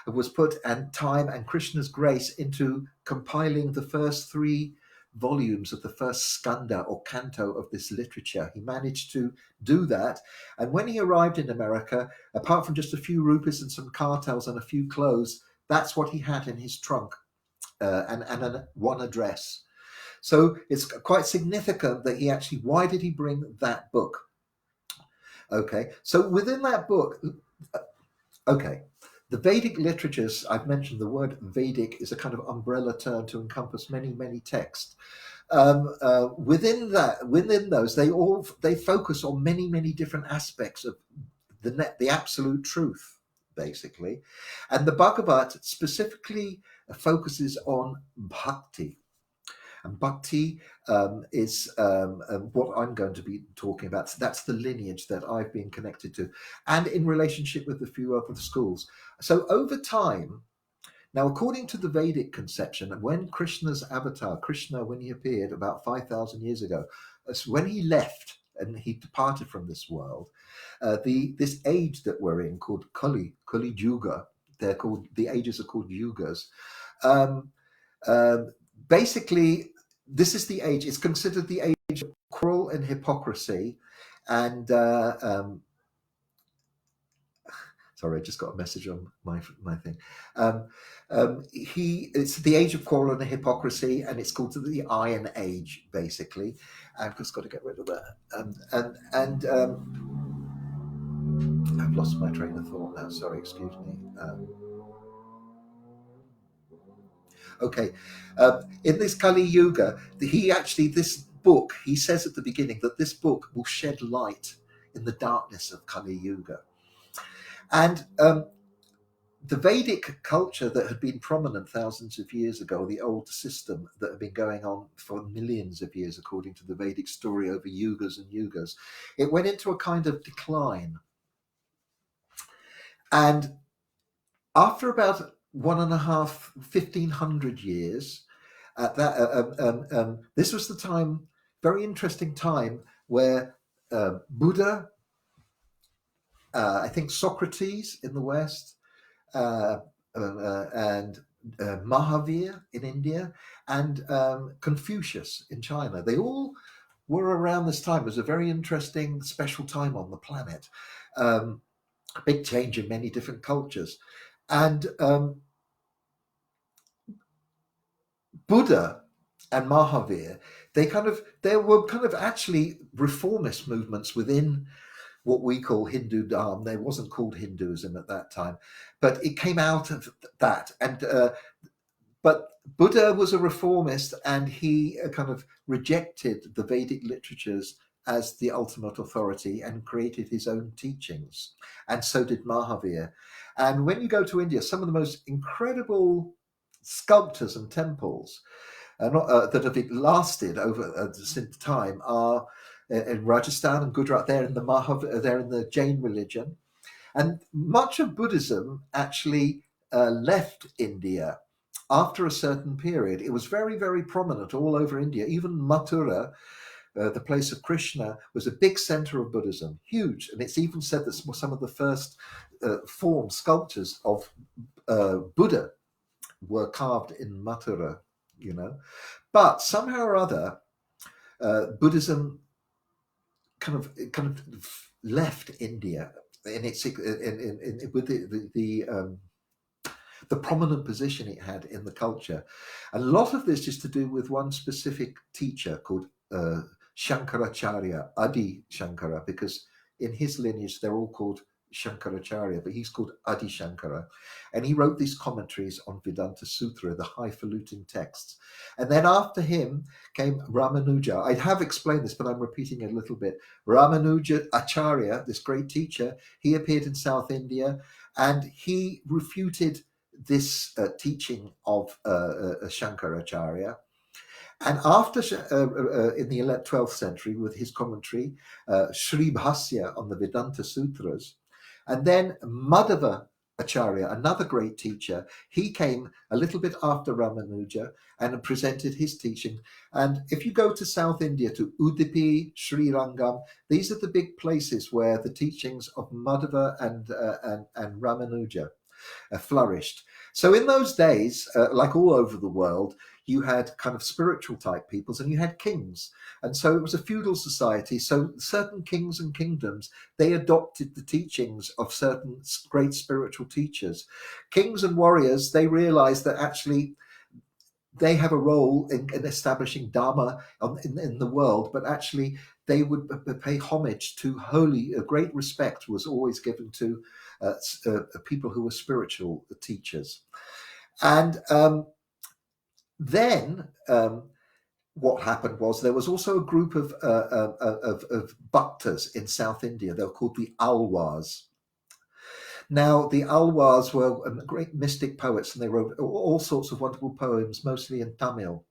was put, and time and Krishna's grace into compiling the first 3 volumes of the first skanda or canto of this literature. He managed to do that, and when he arrived in America, apart from just a few rupees and some cartels and a few clothes, that's what he had in his trunk. And one address. So it's quite significant that why did he bring that book? Okay, so within that book, the Vedic literatures, I've mentioned the word Vedic is a kind of umbrella term to encompass many, many texts. Within those, they focus on many, many different aspects of the absolute truth, basically. And the Bhagavat specifically focuses on bhakti. And bhakti is what I'm going to be talking about. So that's the lineage that I've been connected to, and in relationship with a few other schools. So over time, now according to the Vedic conception, when Krishna's avatar, Krishna, when he appeared about 5,000 years ago, when he left and he departed from this world, this age that we're in called Kali Yuga, the ages are called yugas. Basically, this is the age. It's considered the age of quarrel and hypocrisy. And sorry, I just got a message on my thing. It's the age of quarrel and hypocrisy, and it's called the Iron Age, basically. I've just got to get rid of that. And I've lost my train of thought now. Sorry, excuse me. In this Kali Yuga, this book, he says at the beginning that this book will shed light in the darkness of Kali Yuga. And the Vedic culture that had been prominent thousands of years ago, the old system that had been going on for millions of years, according to the Vedic story over yugas and yugas, it went into a kind of decline. And after about 1,500 years, this was the time, very interesting time, where Buddha, I think Socrates in the West, and Mahavir in India, and Confucius in China. They all were around this time. It was a very interesting, special time on the planet. A big change in many different cultures. And Buddha and Mahavir, there were kind of actually reformist movements within what we call Hindu Dharma. They wasn't called Hinduism at that time, but it came out of that. And but Buddha was a reformist, and he kind of rejected the Vedic literatures as the ultimate authority and created his own teachings. And so did Mahavir. And when you go to India, some of the most incredible sculptures and temples that have lasted over since time are in Rajasthan and Gujarat. They're in the Jain religion, and much of Buddhism actually left India after a certain period. It was very, very prominent all over India. Even Mathura, the place of Krishna, was a big center of Buddhism, huge. And it's even said that some of the first sculptures of Buddha were carved in Mathura, But somehow or other, Buddhism kind of left India with the prominent position it had in the culture. A lot of this is to do with one specific teacher called Shankara Acharya, Adi Shankara, because in his lineage they're all called Shankara Acharya, but he's called Adi Shankara, and he wrote these commentaries on Vedanta Sutra, the highfalutin texts. And then after him came Ramanuja. I have explained this, but I'm repeating it a little bit. Ramanuja Acharya, this great teacher, he appeared in South India, and he refuted this teaching of Shankara Acharya. And after, in the 12th century, with his commentary, Sri Bhasya on the Vedanta Sutras, and then Madhva Acharya, another great teacher, he came a little bit after Ramanuja and presented his teaching. And if you go to South India, to Udupi, Sri Rangam, these are the big places where the teachings of Madhva and Ramanuja flourished. So in those days, like all over the world, you had kind of spiritual type peoples and you had kings. And so it was a feudal society. So certain kings and kingdoms, they adopted the teachings of certain great spiritual teachers. Kings and warriors, they realized that actually they have a role in establishing Dharma in the world, but actually they would pay homage to holy, great respect was always given to people who were spiritual teachers. And then what happened was there was also a group of bhaktas in South India. They were called the Alwars. Now, the Alwars were great mystic poets, and they wrote all sorts of wonderful poems, mostly in Tamil.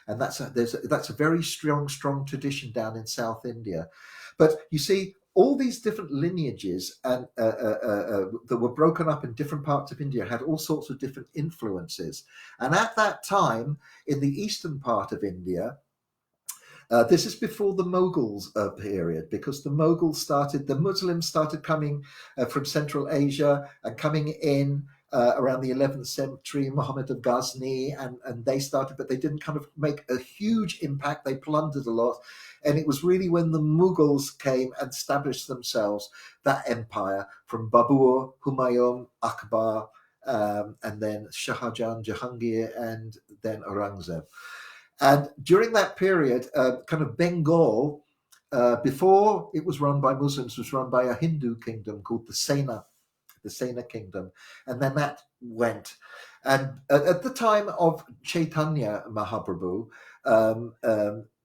And that's a very strong tradition down in South India. But you see, all these different lineages and that were broken up in different parts of India had all sorts of different influences. And at that time, in the eastern part of India, this is before the Mughals period, because the Muslims started coming from Central Asia and coming in around the 11th century, Muhammad of Ghazni, and they started, but they didn't kind of make a huge impact. They plundered a lot. And it was really when the Mughals came and established themselves, that empire from Babur, Humayun, Akbar, and then Shah Jahan, Jahangir, and then Aurangzeb. And during that period, kind of Bengal, before it was run by Muslims, was run by a Hindu kingdom called the Sena kingdom. And then that went. And at the time of Chaitanya Mahaprabhu,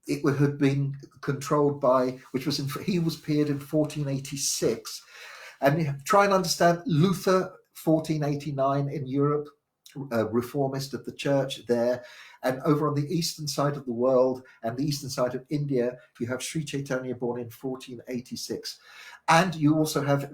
it had been controlled by, he was appeared in 1486. And try and understand, Luther 1489 in Europe, reformist of the church there. And over on the eastern side of the world and the eastern side of India, you have Sri Chaitanya, born in 1486. And you also have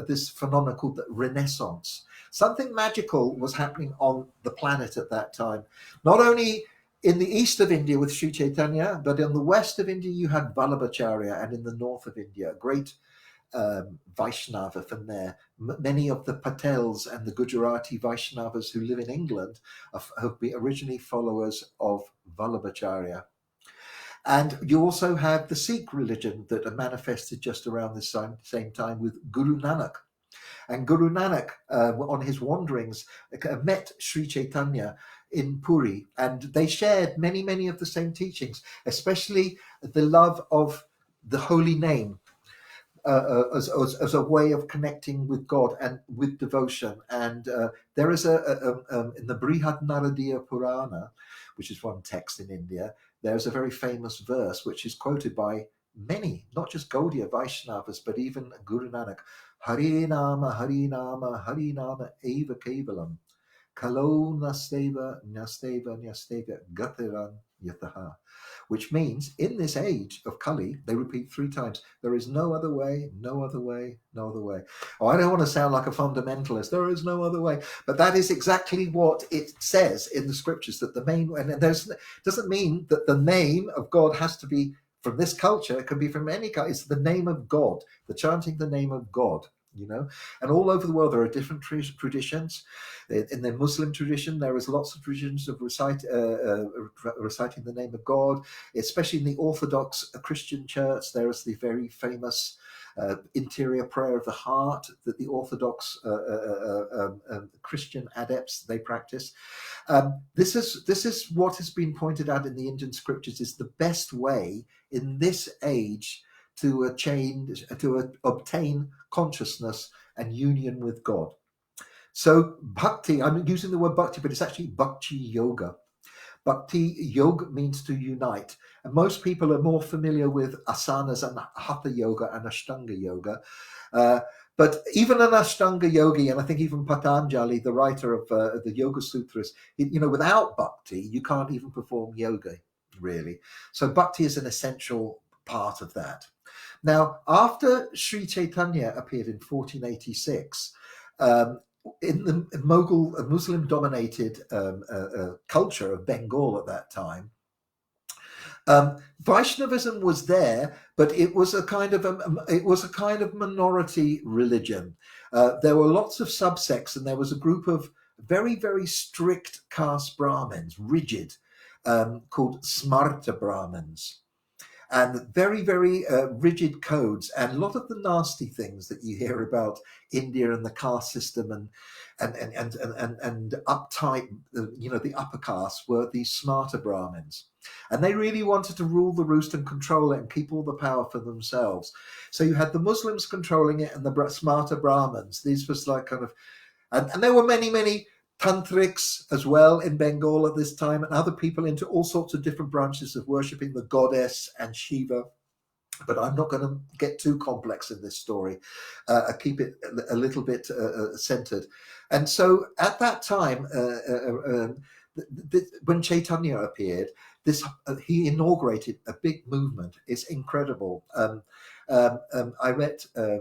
this phenomenon called the Renaissance. Something magical was happening on the planet at that time. Not only in the east of India with Sri Chaitanya, but in the west of India, you had Vallabacharya, and in the north of India, a great Vaishnava from there. Many of the Patels and the Gujarati Vaishnavas who live in England have been originally followers of Vallabhacharya. And you also have the Sikh religion that are manifested just around the same time with Guru Nanak. And Guru Nanak, on his wanderings, met Sri Chaitanya in Puri, and they shared many of the same teachings, especially the love of the holy name, as a way of connecting with God and with devotion. And there is in the Brihad Naradiya Purana, which is one text in India, there's a very famous verse which is quoted by many, not just Gaudiya Vaishnavas, but even Guru Nanak. Hare Nama, Hare Nama, Hare Nama Eva Kevalam. Kalo Nasteva, Nasteva, Nasteva, Gatiran Yataha. Which means in this age of Kali, they repeat 3 times, there is no other way, no other way, no other way. Oh, I don't want to sound like a fundamentalist. There is no other way. But that is exactly what it says in the scriptures, that the main, and there's doesn't mean that the name of God has to be from this culture. It can be from any culture. It's the name of God, the chanting the name of God. And all over the world there are different traditions. In the Muslim tradition, there is lots of traditions of reciting the name of God. Especially in the Orthodox Christian church, there is the very famous interior prayer of the heart that the Orthodox Christian adepts, they practice. This is what has been pointed out in the Indian scriptures is the best way in this age to obtain consciousness and union with God. So bhakti, I'm using the word bhakti, but it's actually bhakti yoga. Bhakti yoga means to unite. And most people are more familiar with asanas and hatha yoga and ashtanga yoga. But even an ashtanga yogi, and I think even Patanjali, the writer of the Yoga Sutras, without bhakti, you can't even perform yoga, really. So bhakti is an essential part of that. Now, after Sri Chaitanya appeared in 1486, in the Muslim-dominated culture of Bengal at that time, Vaishnavism was there, but it was a kind of minority religion. There were lots of subsects, and there was a group of very, very strict caste Brahmins, rigid, called Smarta Brahmins. And very, very rigid codes, and a lot of the nasty things that you hear about India and the caste system and uptight, the upper caste were these smarter Brahmins, and they really wanted to rule the roost and control it and keep all the power for themselves. So you had the Muslims controlling it and the smarter Brahmins. These was like kind of, and there were many tantrics as well in Bengal at this time, and other people into all sorts of different branches of worshipping the goddess and Shiva. But I'm not going to get too complex in this story. I keep it a little bit centered. And so at that time, when Chaitanya appeared, he inaugurated a big movement. It's incredible. I met a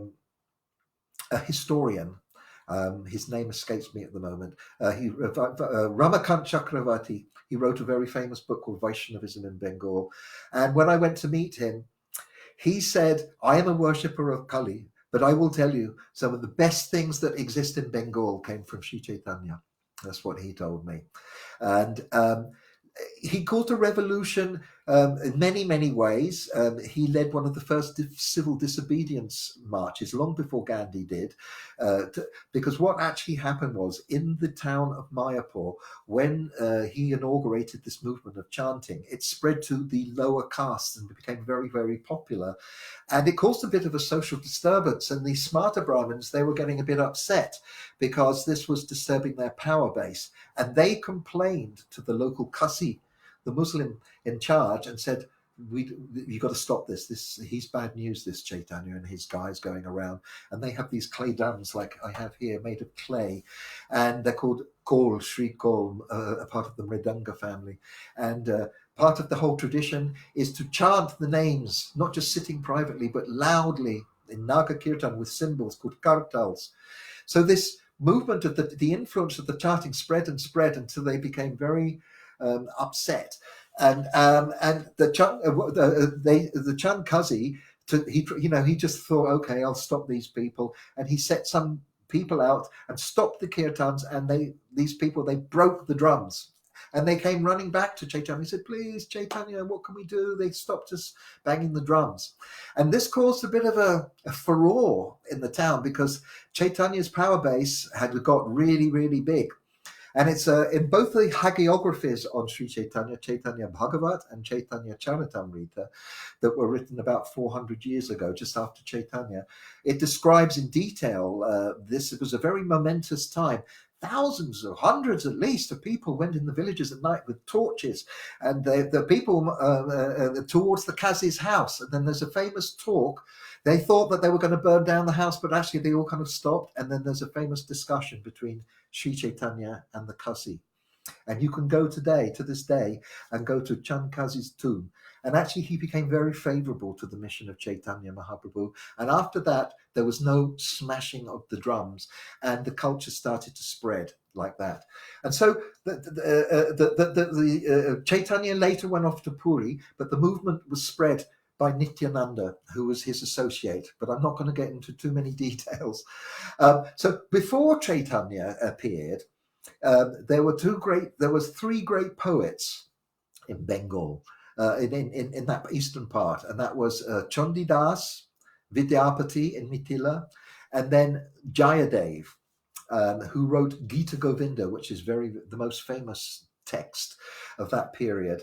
historian. His name escapes me at the moment. Ramakant Chakravarti. He wrote a very famous book called Vaishnavism in Bengal. And when I went to meet him, he said, I am a worshipper of Kali, but I will tell you some of the best things that exist in Bengal came from Sri Chaitanya. That's what he told me. And he caused a revolution in many ways. He led one of the first civil disobedience marches long before Gandhi did, because what actually happened was in the town of Mayapur, when he inaugurated this movement of chanting, it spread to the lower castes and became very, very popular. And it caused a bit of a social disturbance. And the smarter Brahmins, they were getting a bit upset because this was disturbing their power base. And they complained to the local Kasi, the Muslim in charge, and said, you got to stop this. He's bad news, this Chaitanya and his guys going around, and they have these clay drums like I have here, made of clay, and they're called Kol, Sri Kol, a part of the Mridanga family, and part of the whole tradition is to chant the names, not just sitting privately, but loudly in Naga Kirtan with cymbals called kartals. So this movement of the influence of the chanting spread and spread until they became very upset. And the Chand Kazi, he just thought, okay, I'll stop these people, and he set some people out and stopped the kirtans, and these people broke the drums, and they came running back to Chaitanya. He said, please, Chaitanya, what can we do? They stopped us banging the drums, and this caused a bit of a furore in the town because Chaitanya's power base had got really, really big. And it's in both the hagiographies on Sri Chaitanya, Chaitanya Bhagavat and Chaitanya Charitamrita, that were written about 400 years ago, just after Chaitanya. It describes in detail this. It was a very momentous time. Thousands or hundreds at least of people went in the villages at night with torches, and the people towards the Kazi's house. And then there's a famous talk. They thought that they were going to burn down the house, but actually they all kind of stopped. And then there's a famous discussion between Sri Chaitanya and the Kazi. And you can go to this day, and go to Chand Kazi's tomb. And actually he became very favorable to the mission of Chaitanya Mahaprabhu. And after that, there was no smashing of the drums, and the culture started to spread like that. And so the Chaitanya later went off to Puri, but the movement was spread by Nityananda, who was his associate, but I'm not going to get into too many details. So before Chaitanya appeared, there was three great poets in Bengal, in that eastern part, and that was Chandidas, Vidyapati in Mithila, and then Jayadev, who wrote Gita Govinda, which is the most famous text of that period.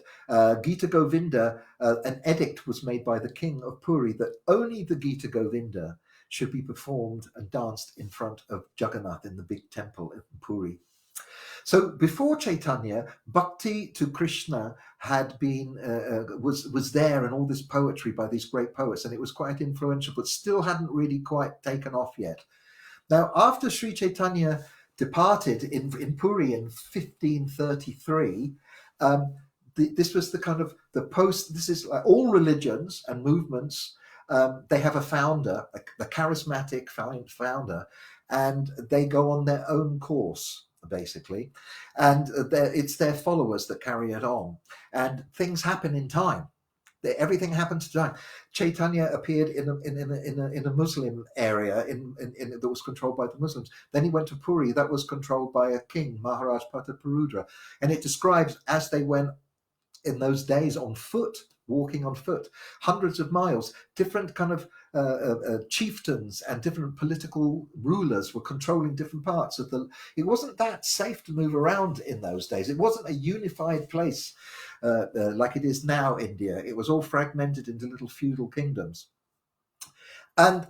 Gita Govinda, an edict was made by the king of Puri that only the Gita Govinda should be performed and danced in front of Jagannath in the big temple in Puri. So before Chaitanya, bhakti to Krishna had been was there, and all this poetry by these great poets, and it was quite influential, but still hadn't really quite taken off yet. Now, after Sri Chaitanya departed in Puri in 1533, this was the kind of the post. This is like all religions and movements. They have a founder, a charismatic founder, and they go on their own course, basically, and it's their followers that carry it on, and things happen in time. Everything happens in time. Chaitanya appeared in a Muslim area that was controlled by the Muslims. Then he went to Puri, that was controlled by a king, Maharaj Prataparudra, and it describes as they went in those days on foot, walking on foot, hundreds of miles. Different kind of chieftains and different political rulers were controlling different parts of the. It wasn't that safe to move around in those days. It wasn't a unified place like it is now, India. It was all fragmented into little feudal kingdoms. And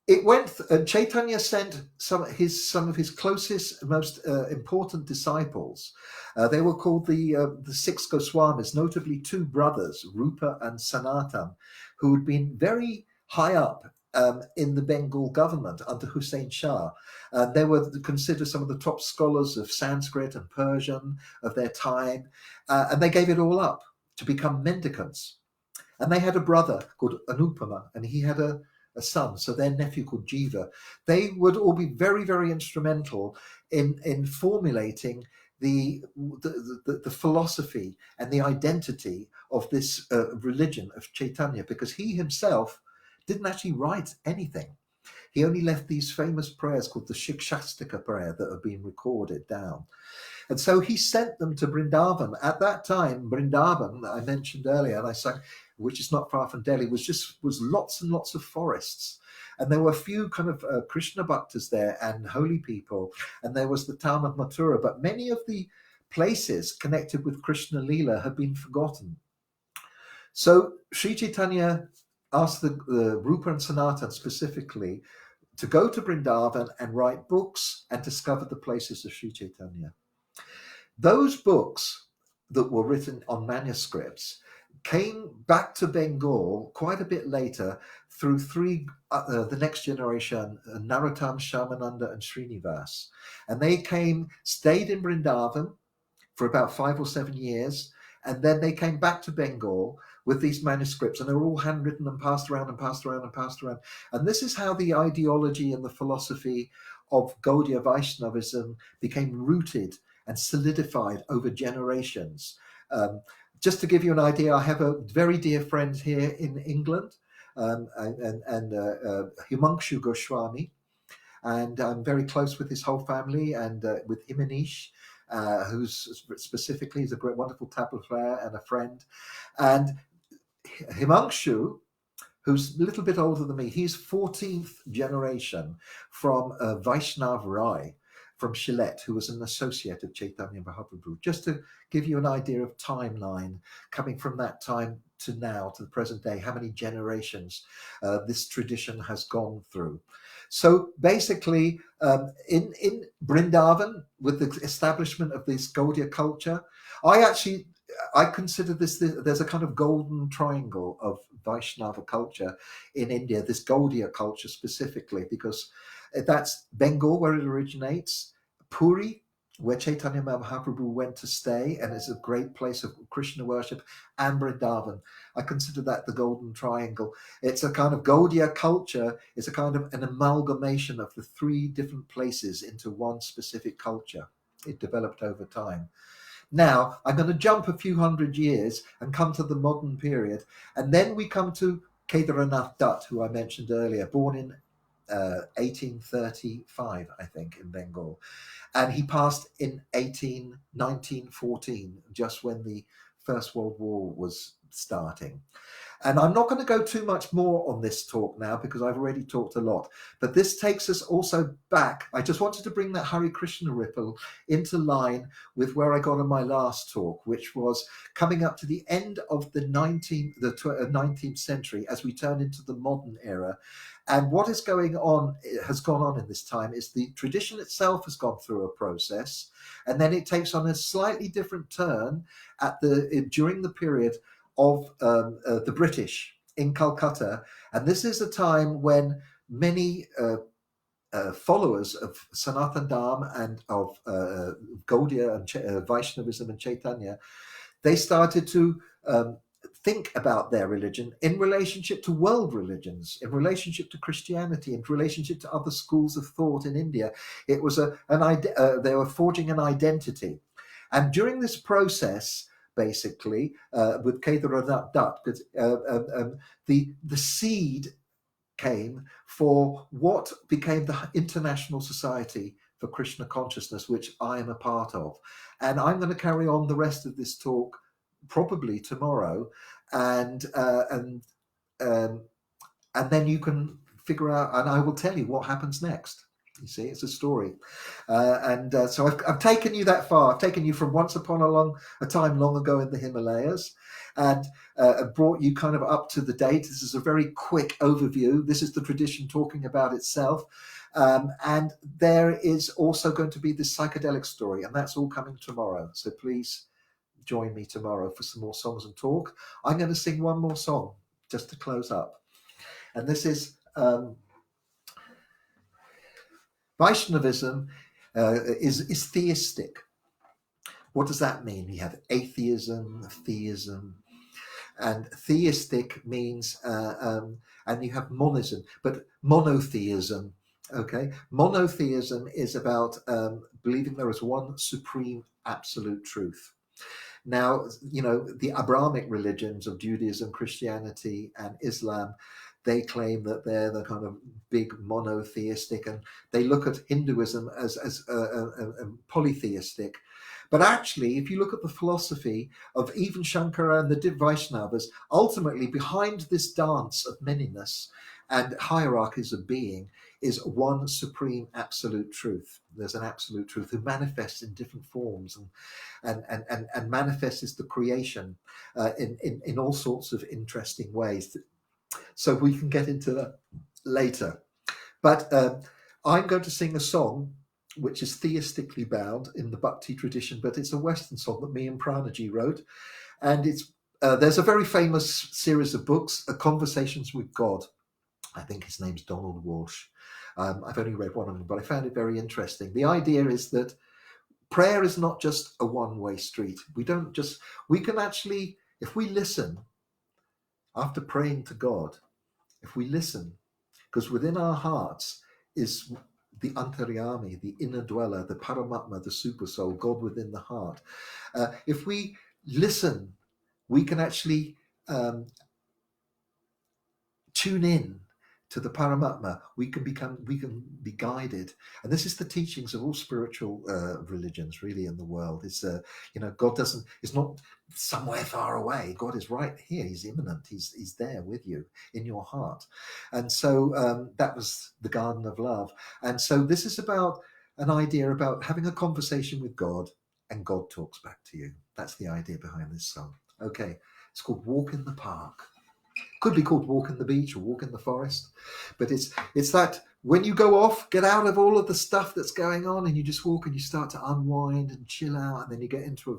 it went. Chaitanya sent some of his closest, most important disciples. They were called the six Goswamis, notably two brothers, Rupa and Sanatan, who had been very high up in the Bengal government under Hussein Shah. They were considered some of the top scholars of Sanskrit and Persian of their time, and they gave it all up to become mendicants. And they had a brother called Anupama, and he had a son, so their nephew called Jiva. They would all be very, very instrumental in formulating the philosophy and the identity of this religion of Chaitanya, because he himself didn't actually write anything. He only left these famous prayers called the Shikshastika prayer that have been recorded down. And so he sent them to Vrindavan. At that time, Vrindavan, that I mentioned earlier, and I sang, which is not far from Delhi, was lots and lots of forests. And there were a few kind of Krishna bhaktas there and holy people. And there was the town of Mathura. But many of the places connected with Krishna Leela have been forgotten. So Sri Chaitanya asked the Rupa and Sanatan specifically to go to Vrindavan and write books and discover the places of Sri Chaitanya. Those books that were written on manuscripts came back to Bengal quite a bit later through the next generation, Narottam, Shamananda and Srinivas. And they came, stayed in Vrindavan for about 5 or 7 years, and then they came back to Bengal with these manuscripts, and they were all handwritten and passed around and passed around and passed around. And this is how the ideology and the philosophy of Gaudatiya Vaishnavism became rooted and solidified over generations. Just to give you an idea, I have a very dear friend here in England, Himanshu Goswami, and I'm very close with his whole family, and with Himanish, who's specifically is a great, wonderful tabla player and a friend. And Himanshu, who's a little bit older than me, he's 14th generation from Vaishnav Rai from Shillette, who was an associate of Chaitanya Mahaprabhu. Just to give you an idea of timeline, coming from that time to now, to the present day, how many generations this tradition has gone through. So basically, in Vrindavan, with the establishment of this Gaudiya culture, I consider there's a kind of golden triangle of Vaishnava culture in India, this Gaudiya culture specifically, because that's Bengal, where it originates, Puri, where Chaitanya Mahaprabhu went to stay, and it's a great place of Krishna worship, and Vrindavan. I consider that the golden triangle. It's a kind of Gaudiya culture. It's a kind of an amalgamation of the 3 different places into one specific culture. It developed over time. Now, I'm going to jump a few hundred years and come to the modern period, and then we come to Kedaranath Dutt, who I mentioned earlier, born in 1835, I think, in Bengal. And he passed in 1914, just when the First World War was starting. And I'm not going to go too much more on this talk now, because I've already talked a lot. But this takes us also back. I just wanted to bring that Hare Krishna ripple into line with where I got on my last talk, which was coming up to the end of the 19th century as we turn into the modern era. And what is going on, has gone on in this time, is the tradition itself has gone through a process, and then it takes on a slightly different turn during the period of the British in Calcutta. And this is a time when many followers of Sanatana Dharma and of Gaudiya and Vaishnavism and Chaitanya, they started to think about their religion in relationship to world religions, in relationship to Christianity, in relationship to other schools of thought in India. It was they were forging an identity. And during this process, basically, with Kedaranath Dutt, the seed came for what became the International Society for Krishna Consciousness, which I am a part of. And I'm going to carry on the rest of this talk probably tomorrow, and then you can figure out, and I will tell you what happens next. You see, it's a story, so I've taken you that far. I've taken you from once upon a time long ago in the Himalayas, and brought you kind of up to the date. This is a very quick overview. This is the tradition talking about itself, and there is also going to be this psychedelic story, and that's all coming tomorrow. So please join me tomorrow for some more songs and talk. I'm going to sing one more song just to close up, and this is Vaishnavism is theistic. What does that mean? You have atheism, theism, and theistic means, and you have monism, but monotheism. Okay, monotheism is about believing there is one supreme absolute truth. Now, you know, the Abrahamic religions of Judaism, Christianity, and Islam, they claim that they're the kind of big monotheistic, and they look at Hinduism as polytheistic. But actually, if you look at the philosophy of even Shankara and the Vaishnavas, ultimately behind this dance of manyness and hierarchies of being is one supreme absolute truth. There's an absolute truth who manifests in different forms and manifests as the creation in all sorts of interesting ways. So we can get into that later. But I'm going to sing a song which is theistically bound in the Bhakti tradition, but it's a Western song that me and Pranaji wrote. And it's There's a very famous series of books, Conversations with God. I think his name's Donald Walsh. I've only read one of them, but I found it very interesting. The idea is that prayer is not just a one-way street. We can actually, if we listen after praying to God, if we listen, because within our hearts is the Antaryami, the inner dweller, the Paramatma, the super soul, God within the heart. If we listen, we can actually tune in to the Paramatma. We can be guided, and this is the teachings of all spiritual religions, really, in the world. Is God is not somewhere far away. God is right here. He's immanent. He's there with you in your heart, and so that was the Garden of Love. And so this is about an idea about having a conversation with God, and God talks back to you. That's the idea behind this song. Okay, it's called Walk in the Park. Could be called Walk in the Beach or Walk in the Forest, but it's that when you go off, get out of all of the stuff that's going on, and you just walk and you start to unwind and chill out, and then you get into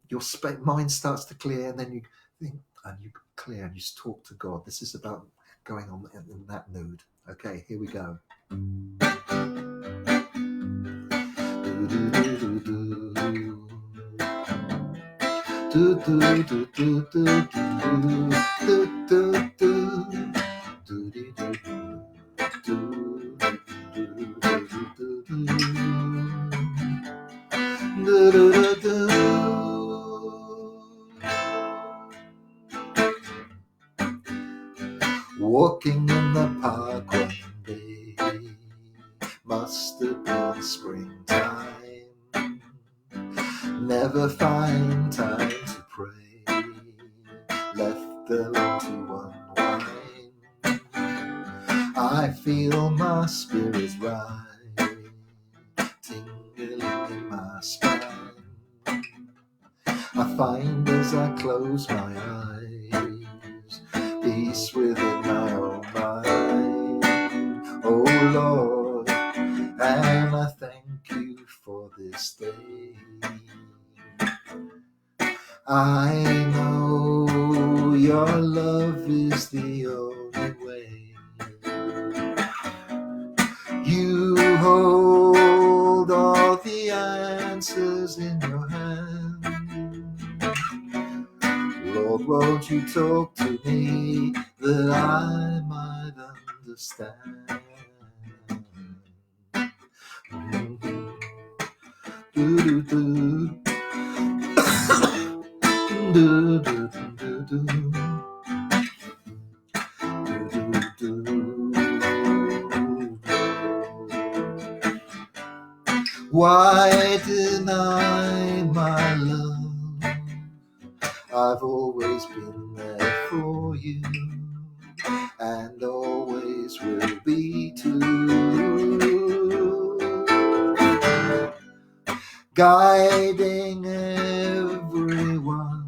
your mind starts to clear, and then you think and you clear and you just talk to God. This is about going on in that mood. Okay, here we go. Walking in the park one day, must have been springtime. Never find time to pray, left alone to unwind. I feel my spirit rise, tingling in my spine. I find as I close my eyes, peace within my own mind. Oh Lord, and I thank you for this day. I know your love is the only way. You hold all the answers in your hand. Lord, won't you talk to me that I might understand? Do, do, do. Do, do, do, do, do. Do, do, do. Why deny my love? I've always been there for you, and always will be too. Guiding everyone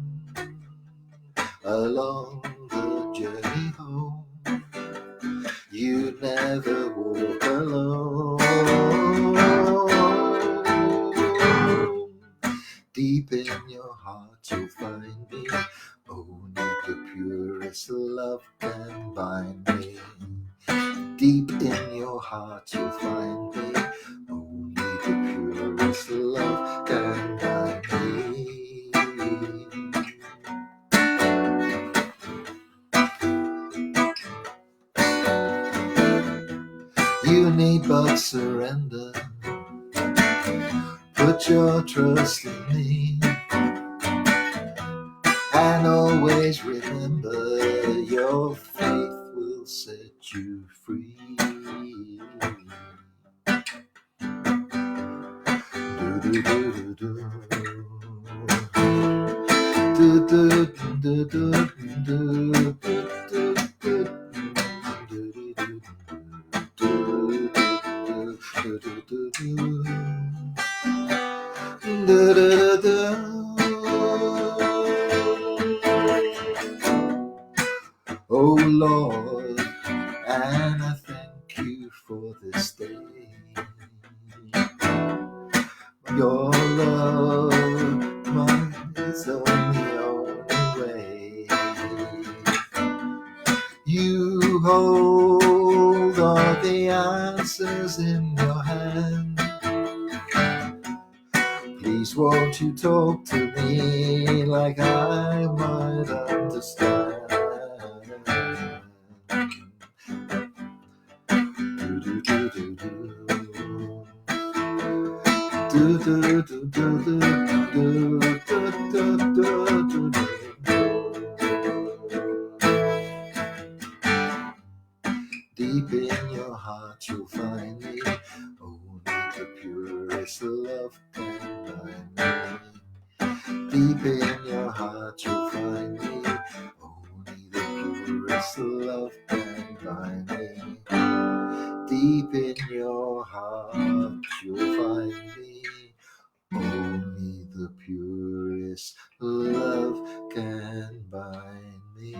along the journey home. You never walk alone. Deep in your heart you'll find me. Only the purest love can bind me. Deep in your heart you'll find me. Only the purest love can bind me. You need but surrender. Put your trust in me, and always remember your faith will set you free. Do, do, do, do. Do, do, do, do, do, do, do. Oh Lord, and I thank you for this day. Your love, mine is the only answers in your hand. Please won't you talk to me like I might understand. Do, do, do, do, do. Do, do, do, do, do, do, do, do, do, do. Deep in your heart you'll find me. Only the purest love can bind me. Deep in your heart you'll find me. Only the purest love can bind me. Deep in your heart you'll find me. Only the purest love can bind me.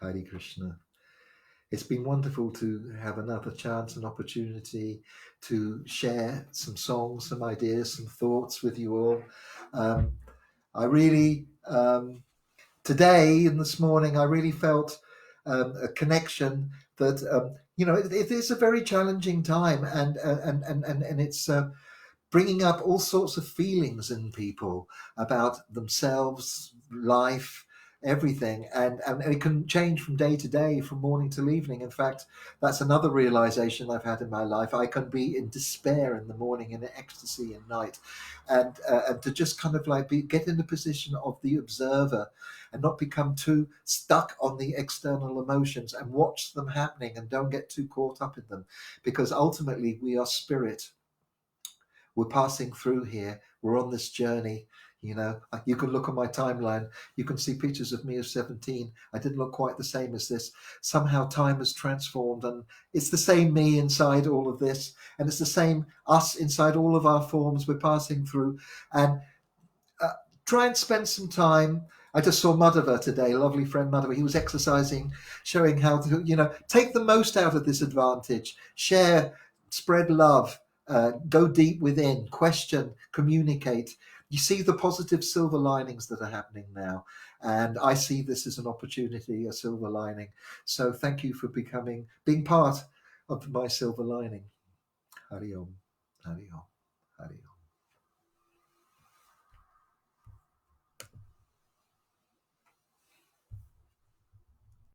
Hare Krishna. It's been wonderful to have another chance and opportunity to share some songs, some ideas, some thoughts with you all. I really, today and this morning, I really felt a connection that, it is a very challenging time, and it's bringing up all sorts of feelings in people about themselves, life, everything, and it can change from day to day, from morning till evening. In fact, that's another realization I've had in my life. I can be in despair in the morning, in ecstasy at night, and to just kind of like get in the position of the observer and not become too stuck on the external emotions, and watch them happening and don't get too caught up in them, because ultimately we are spirit. We're passing through here. We're on this journey. You know, you can look on my timeline. You can see pictures of me of 17. I didn't look quite the same as this. Somehow time has transformed, and it's the same me inside all of this. And it's the same us inside all of our forms we're passing through. And try and spend some time. I just saw Madhva today, lovely friend Madhva. He was exercising, showing how to, take the most out of this advantage. Share, spread love. Go deep within, question, communicate. You see the positive silver linings that are happening now. And I see this as an opportunity, a silver lining. So thank you for being part of my silver lining. Hari Om, Hari Om, Hari Om.